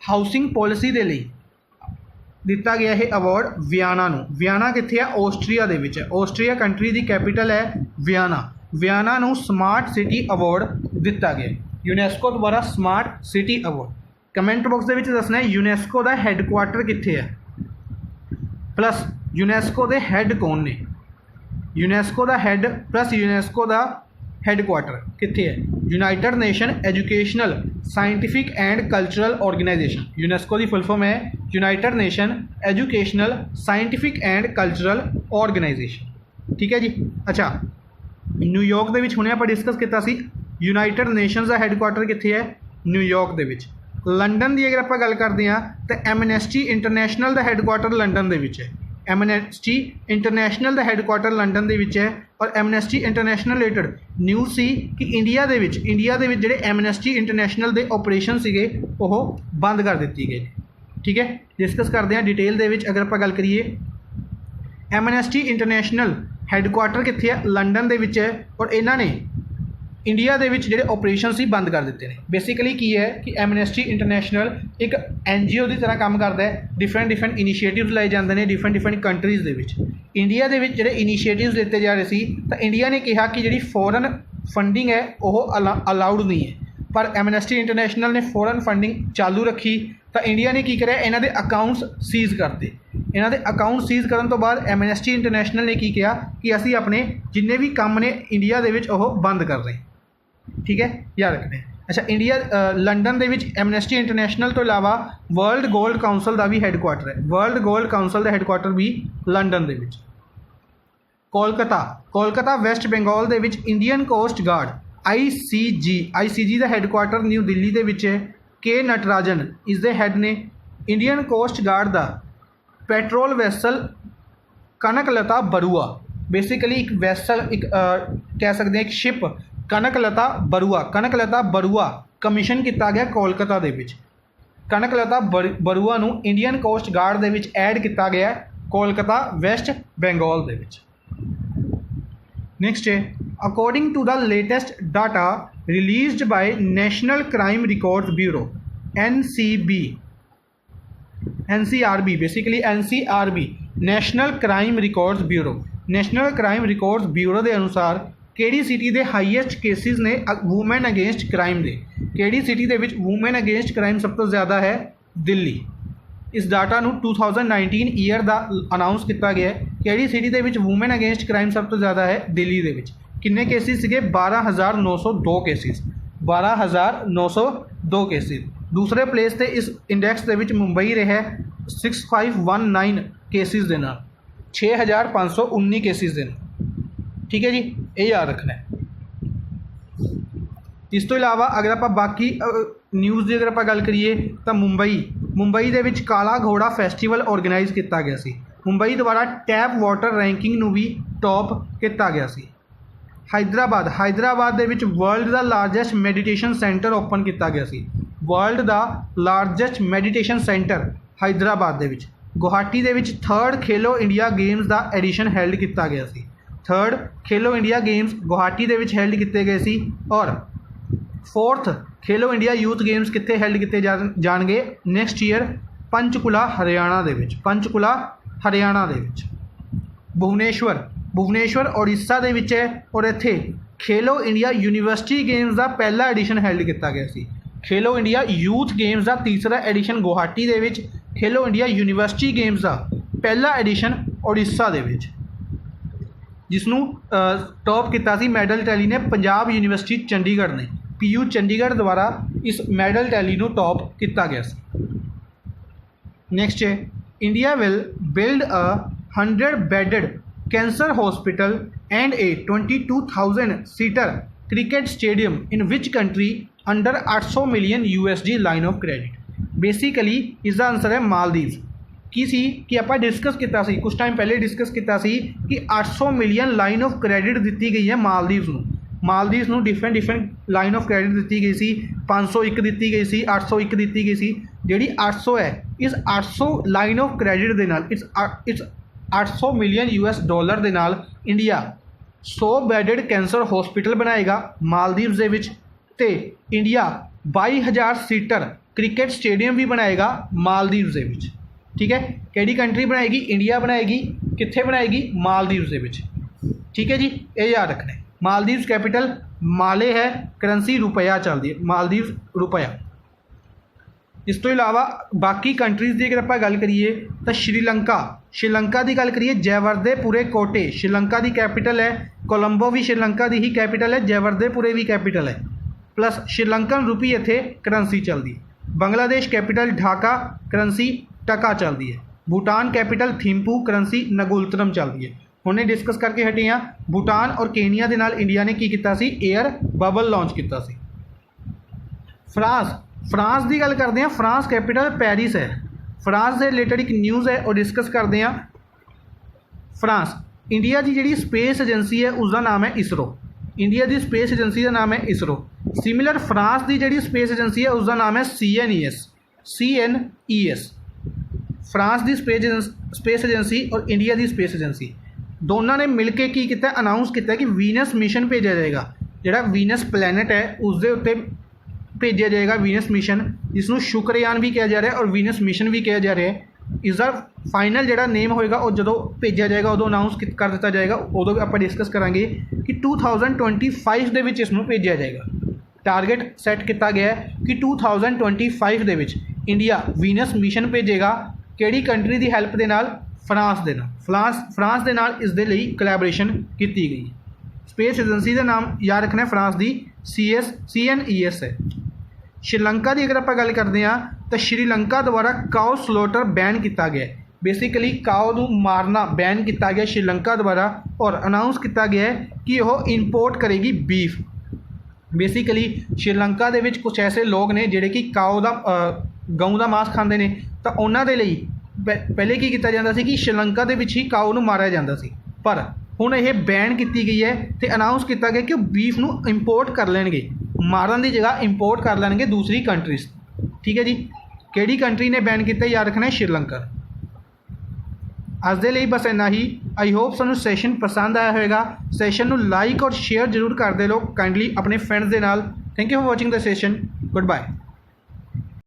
हाउसिंग पॉलिसी दे लई दिता गया है अवॉर्ड वियना नूं। वियना कित्थे है? ऑस्ट्रिया दे विच है। ऑस्ट्रिया कंट्री दी कैपिटल है वियना नूं स्मार्ट सिटी अवॉर्ड दिता गया यूनैस्को द्वारा smart city award. Comment box दे विच दसना है यूनैस्को दा हैडकुआटर कित्थे है, प्लस यूनैस्को दे हैड कौन ने, यूनैस्को दा हैड प्लस यूनैस्को दा हैडकुआटर कित्थे है। United Nation Educational Scientific and Cultural Organization, UNESCO की फुल फॉर्म है United Nation Educational Scientific and Cultural Organization. ठीक है जी। अच्छा, न्यूयॉर्क दे विच हुणे आपां डिस्कस किया सी यूनाइटेड नेशनस का हैडकुआटर कित्थे है, न्यूयॉर्क दे विच। लंडन की अगर आप गल करते हैं तो एमनेस्टी इंटरनेशनल का हैडकुआटर लंडन दे विच है। एमनेस्टी इंटरनेशनल का हैडकुआटर लंडन दे विच है और एमनेस्टी इंटरनेशनल रिलेटेड न्यूज़ सी कि इंडिया दे विच जिहड़े एमनेस्टी इंटरनेशनल के ऑपरेशन सीगे वो बंद कर दिए गए। ठीक है, डिस्कस करते हैं डिटेल दे विच। अगर आप गल करिए एमनेस्टी इंटरनेशनल हैडकुआटर कित्थे है, लंडन दे विच है और इन्हां ने इंडिया दे विच जिहड़े ऑपरेशन सी बंद कर दिते हैं। बेसिकली की है कि एमनेस्टी इंटरनेशनल एक NGO की तरह काम करता है, डिफरेंट इनिशिएटिव्स लाए जाते हैं डिफरेंट कंट्रीज़ दे विच। इंडिया दे विच जिहड़े इनिशिएटिव्स दिते जा रहे सी तो इंडिया ने कहा कि जिहड़ी फॉरन फंडिंग है वह अलाउड नहीं है, पर एमनेस्टी इंटरनेशनल ने फॉरन फंडिंग चालू रखी तो इंडिया ने की करिया इन्हां दे अकाउंट्स सीज करते। इन्हां दे अकाउंट सीज करन तो बाद एमनेस्टी इंटरनेशनल ने की कहा कि असी अपने जिन्ने भी काम ने इंडिया दे विच ओह बंद कर रहे। ठीक है, याद रखना है। अच्छा, इंडिया लंडन दे विच एमनेस्टी इंटरनेशनल तो इलावा वर्ल्ड गोल्ड काउंसिल का भी हैडकुआटर है। वर्ल्ड गोल्ड काउंसिल का हैडकुआटर भी लंडन दे विच। कोलकाता वेस्ट बंगाल दे विच इंडियन कोस्ट गार्ड ICG का हैडकुआटर न्यू दिल्ली दे विच है। के नटराजन इस दे हैड ने। इंडियन कोस्ट गार्ड का patrol vessel Kanaklata Barua, basically एक वैसल एक कह सकते हैं एक शिप कनकलता बरुआ कमीशन किया गया कोलकाता दे विच। कनकलता बरुआ नूं इंडियन कोस्ट गार्ड दे विच ऐड किया गया कोलकाता वेस्ट बंगाल दे विच। नेक्स्ट है according to the latest data released by National Crime Records Bureau NCRB, basically NCRB National Crime Records Bureau के अनुसार केड़ी सिटी दे हाईएस्ट केसिस ने वूमेन अगेंस्ट क्राइम दे। केड़ी सिटी दे विच वूमेन अगेंस्ट क्राइम सब तो ज़्यादा है? दिल्ली। इस डाटा नूं 2019 ईयर का अनाउंस किया गया है। केड़ी सिटी दे विच वूमेन अगेंस्ट क्राइम सब तो ज़्यादा है? दिल्ली दे विच। किन्ने केसिस सीगे? 12,902 केसिस। 12,902 केसिस। दूसरे प्लेस ते इस इंडैक्स दे विच मुंबई रहा 6519 केसिस दे नाल 6,519 केसिस दे नाल। ठीक है जी, ये याद रखना है। इस तो इलावा अगर आप बाकी न्यूज़ की अगर आप गल करिए तो मुंबई दे विच काला घोड़ा फैसटीवल ऑर्गेनाइज किया गया सी। मुंबई द्वारा टैप वाटर रैंकिंग नूं भी टॉप किया गया सी। हैदराबाद दे विच वर्ल्ड दा लार्जेस्ट मैडिटेशन सेंटर ओपन किया गया सी। वर्ल्ड दा लार्जेस्ट मैडिटेशन सेंटर हैदराबाद दे विच। गुवाहाटी दे विच 3rd खेलो इंडिया गेम्स का एडिशन हैल्ड किया गया सी। 3rd खेलो इंडिया गेम्स गुवाहाटी दे विच हैल्ड किए गए सी और 4th खेलो इंडिया यूथ गेम्स कित्थे हैल्ड किए जाणगे नैक्सट ईयर पंचकुला हरियाणा दे विच। भुवनेश्वर उड़ीसा दे विच है और इत्थे खेलो इंडिया यूनीवर्सिटी गेम्स का पहला एडिशन हैल्ड किया गया सी। खेलो इंडिया यूथ गेम्स का तीसरा एडिशन गुवाहाटी दे विच। खेलो इंडिया यूनीवर्सिटी गेम्स का पहला एडिशन उड़ीसा दे विच, जिसनों टॉप किया सी मैडल टैली ने पंजाब यूनीवर्सिटी चंडीगढ़ ने। PU चंडीगढ़ द्वारा इस मैडल टैली को टॉप किया गया सी। नेक्स्ट है India will build a 100-bedded cancer hospital and A 22,000 seater cricket stadium in which country under 800 million USD line of credit. Basically इसका आंसर है मालदीव्स। की सी कि आप डिस्कस किया कुछ टाइम पहले डिस्कस किया कि 800 मिलियन लाइन ऑफ क्रेडिट दी गई है मालदीव्स को। ਮਾਲਦੀਵਸ ਨੂੰ ਡਿਫਰੈਂਟ ਲਾਈਨ ਆਫ ਕ੍ਰੈਡਿਟ ਦਿੱਤੀ ਗਈ ਸੀ। 501 ਦਿੱਤੀ ਗਈ ਸੀ, 801 ਦਿੱਤੀ ਗਈ ਸੀ। ਜਿਹੜੀ 800 ਹੈ, ਇਸ 800 ਲਾਈਨ ਆਫ ਕ੍ਰੈਡਿਟ ਦੇ ਨਾਲ ਇਟਸ 800 ਮਿਲੀਅਨ US$ ਦੇ ਨਾਲ ਇੰਡੀਆ 100 ਬੈਡਡ ਕੈਂਸਰ ਹਸਪੀਟਲ ਬਣਾਏਗਾ ਮਾਲਦੀਵਸ ਦੇ ਵਿੱਚ, ਤੇ ਇੰਡੀਆ 22,000 ਸੀਟਰ ਕ੍ਰਿਕਟ ਸਟੇਡੀਅਮ ਵੀ ਬਣਾਏਗਾ ਮਾਲਦੀਵਸ ਦੇ ਵਿੱਚ। ਠੀਕ ਹੈ, ਕਿਹੜੀ ਕੰਟਰੀ ਬਣਾਏਗੀ? ਇੰਡੀਆ ਬਣਾਏਗੀ। ਕਿੱਥੇ ਬਣਾਏਗੀ? ਮਾਲਦੀਵਸ ਦੇ ਵਿੱਚ। ਠੀਕ ਹੈ ਜੀ, ਇਹ ਯਾਦ ਰੱਖਣਾ ਹੈ। ਮਾਲਦੀਵਸ ਕੈਪੀਟਲ ਮਾਲੇ ਹੈ, ਕਰੰਸੀ ਰੁਪਇਆ ਚੱਲਦੀ ਹੈ, ਮਾਲਦੀਵਸ ਰੁਪਇਆ। ਇਸ ਤੋਂ ਇਲਾਵਾ ਬਾਕੀ ਕੰਟਰੀਜ਼ ਦੀ ਅਗਰ ਆਪਾਂ ਗੱਲ ਕਰੀਏ ਤਾਂ ਸ਼੍ਰੀਲੰਕਾ ਦੀ ਗੱਲ ਕਰੀਏ, ਜੈਵਰਦੇਪੁਰੇ ਕੋਟੇ ਸ਼੍ਰੀਲੰਕਾ ਦੀ ਕੈਪੀਟਲ ਹੈ। ਕੋਲੰਬੋ ਵੀ ਸ਼੍ਰੀਲੰਕਾ ਦੀ ਹੀ ਕੈਪੀਟਲ ਹੈ, ਜੈਵਰਦੇਪੁਰੇ ਵੀ ਕੈਪੀਟਲ ਹੈ। ਪਲੱਸ ਸ਼੍ਰੀਲੰਕਨ ਰੁਪੀ ਇੱਥੇ ਕਰੰਸੀ ਚੱਲਦੀ ਹੈ। ਬੰਗਲਾਦੇਸ਼ ਕੈਪੀਟਲ ਢਾਕਾ, ਕਰੰਸੀ ਟਕਾ ਚੱਲਦੀ ਹੈ। ਭੂਟਾਨ ਕੈਪੀਟਲ ਥਿੰਪੂ, ਕਰੰਸੀ ਨਗੁਲਤਰਮ ਚੱਲਦੀ ਹੈ। ਹੁਣੇ ਡਿਸਕਸ ਕਰਕੇ ਹਟੇ ਹਾਂ, ਭੂਟਾਨ ਔਰ ਕੇਨੀਆ ਦੇ ਨਾਲ ਇੰਡੀਆ ਨੇ ਕੀ ਕੀਤਾ ਸੀ? 에ਅਰ ਬਬਲ ਲਾਂਚ ਕੀਤਾ ਸੀ। ਫਰਾਂਸ ਦੀ ਗੱਲ ਕਰਦੇ ਹਾਂ। ਫਰਾਂਸ ਕੈਪੀਟਲ ਪੈਰਿਸ ਹੈ। ਫਰਾਂਸ ਦੇ ਰਿਲੇਟਡ ਇੱਕ ਨਿਊਜ਼ ਹੈ, ਉਹ ਡਿਸਕਸ ਕਰਦੇ ਹਾਂ। ਫਰਾਂਸ, ਇੰਡੀਆ ਦੀ ਜਿਹੜੀ ਸਪੇਸ ਏਜੰਸੀ ਹੈ ਉਸਦਾ ਨਾਮ ਹੈ ਇਸਰੋ। ਇੰਡੀਆ ਦੀ ਸਪੇਸ ਏਜੰਸੀ ਦਾ ਨਾਮ ਹੈ ਇਸਰੋ। ਸਿਮਿਲਰ ਫਰਾਂਸ ਦੀ ਜਿਹੜੀ ਸਪੇਸ ਏਜੰਸੀ ਹੈ ਉਸਦਾ ਨਾਮ ਹੈ CNES। ਫਰਾਂਸ ਦੀ ਸਪੇਸ ਏਜੰਸੀ ਔਰ ਇੰਡੀਆ ਦੀ ਸਪੇਸ ਏਜੰਸੀ ਦੋਨਾਂ ਨੇ ਮਿਲ ਕੇ ਕੀ ਕੀਤਾ? ਅਨਾਊਂਸ ਕੀਤਾ ਕਿ ਵੀਨਸ ਮਿਸ਼ਨ ਭੇਜਿਆ ਜਾਏਗਾ। ਜਿਹੜਾ ਵੀਨਸ ਪਲੈਨਟ ਹੈ ਉਸ ਦੇ ਉੱਤੇ ਭੇਜਿਆ ਜਾਏਗਾ ਵੀਨਸ ਮਿਸ਼ਨ, ਜਿਸ ਨੂੰ ਸ਼ੁਕਰਯਾਨ ਵੀ ਕਿਹਾ ਜਾ ਰਿਹਾ ਔਰ ਵੀਨਸ ਮਿਸ਼ਨ ਵੀ ਕਿਹਾ ਜਾ ਰਿਹਾ ਹੈ। ਇਸ ਦਾ ਫਾਈਨਲ ਜਿਹੜਾ ਨੇਮ ਹੋਏਗਾ ਉਹ ਜਦੋਂ ਭੇਜਿਆ ਜਾਏਗਾ ਉਦੋਂ ਅਨਾਊਂਸ ਕਰ ਦਿੱਤਾ ਜਾਏਗਾ। ਉਦੋਂ ਆਪਾਂ ਡਿਸਕਸ ਕਰਾਂਗੇ ਕਿ 2025 ਦੇ ਵਿੱਚ ਇਸ ਨੂੰ ਭੇਜਿਆ ਜਾਏਗਾ। ਟਾਰਗੇਟ ਸੈੱਟ ਕੀਤਾ ਗਿਆ ਹੈ ਕਿ 2025 ਦੇ ਵਿੱਚ ਇੰਡੀਆ ਵੀਨਸ ਮਿਸ਼ਨ ਭੇਜੇਗਾ। ਕਿਹੜੀ ਕੰਟਰੀ ਦੀ ਹੈਲਪ ਦੇ ਨਾਲ? ਫਰਾਂਸ ਦੇ ਨਾਲ। ਫਰਾਂਸ ਦੇ ਨਾਲ ਇਸ ਦੇ ਲਈ ਕੋਲੈਬੋਰੇਸ਼ਨ ਕੀਤੀ ਗਈ। ਸਪੇਸ ਏਜੰਸੀ ਦਾ ਨਾਮ ਯਾਦ ਰੱਖਣਾ, ਫਰਾਂਸ ਦੀ CNES ਹੈ। ਸ਼੍ਰੀਲੰਕਾ ਦੀ ਅਗਰ ਆਪਾਂ ਗੱਲ ਕਰਦੇ ਹਾਂ ਤਾਂ ਸ਼੍ਰੀਲੰਕਾ ਦੁਆਰਾ ਕਾਓ ਸਲੋਟਰ ਬੈਨ ਕੀਤਾ ਗਿਆ। ਬੇਸਿਕਲੀ ਕਾਓ ਨੂੰ ਮਾਰਨਾ ਬੈਨ ਕੀਤਾ ਗਿਆ ਸ਼੍ਰੀਲੰਕਾ ਦੁਆਰਾ, ਔਰ ਅਨਾਊਂਸ ਕੀਤਾ ਗਿਆ ਹੈ ਕਿ ਉਹ ਇੰਪੋਰਟ ਕਰੇਗੀ ਬੀਫ। ਬੇਸਿਕਲੀ ਸ਼੍ਰੀਲੰਕਾ ਦੇ ਵਿੱਚ ਕੁਛ ਐਸੇ ਲੋਕ ਨੇ ਜਿਹੜੇ ਕਿ ਕਾਓ ਦਾ ਗਊ ਦਾ ਮਾंस ਖਾਂਦੇ ਨੇ, ਤਾਂ ਉਹਨਾਂ ਦੇ ਲਈ ਪਹਿਲੇ ਕੀ ਕੀਤਾ ਜਾਂਦਾ ਸੀ ਕਿ ਸ਼੍ਰੀਲੰਕਾ ਦੇ ਵਿੱਚ ਹੀ ਕਾਓ ਨੂੰ ਮਾਰਿਆ ਜਾਂਦਾ ਸੀ। ਪਰ ਹੁਣ ਇਹ ਬੈਨ ਕੀਤੀ ਗਈ ਹੈ ਅਤੇ ਅਨਾਊਂਸ ਕੀਤਾ ਗਿਆ ਕਿ ਉਹ ਬੀਫ ਨੂੰ ਇੰਪੋਰਟ ਕਰ ਲੈਣਗੇ, ਮਾਰਨ ਦੀ ਜਗ੍ਹਾ ਇੰਪੋਰਟ ਕਰ ਲੈਣਗੇ ਦੂਸਰੀ ਕੰਟਰੀਜ਼। ਠੀਕ ਹੈ ਜੀ, ਕਿਹੜੀ ਕੰਟਰੀ ਨੇ ਬੈਨ ਕੀਤਾ? ਯਾਦ ਰੱਖਣਾ, ਸ਼੍ਰੀਲੰਕਾ। ਅੱਜ ਦੇ ਲਈ ਬਸ ਇੰਨਾ ਹੀ। ਆਈ ਹੋਪ ਸਾਨੂੰ ਸੈਸ਼ਨ ਪਸੰਦ ਆਇਆ ਹੋਵੇਗਾ। ਸੈਸ਼ਨ ਨੂੰ ਲਾਈਕ ਔਰ ਸ਼ੇਅਰ ਜ਼ਰੂਰ ਕਰਦੇ ਰਹੋ ਕਾਈਂਡਲੀ ਆਪਣੇ ਫਰੈਂਡਸ ਦੇ ਨਾਲ। Thank you for watching the session. Good bye.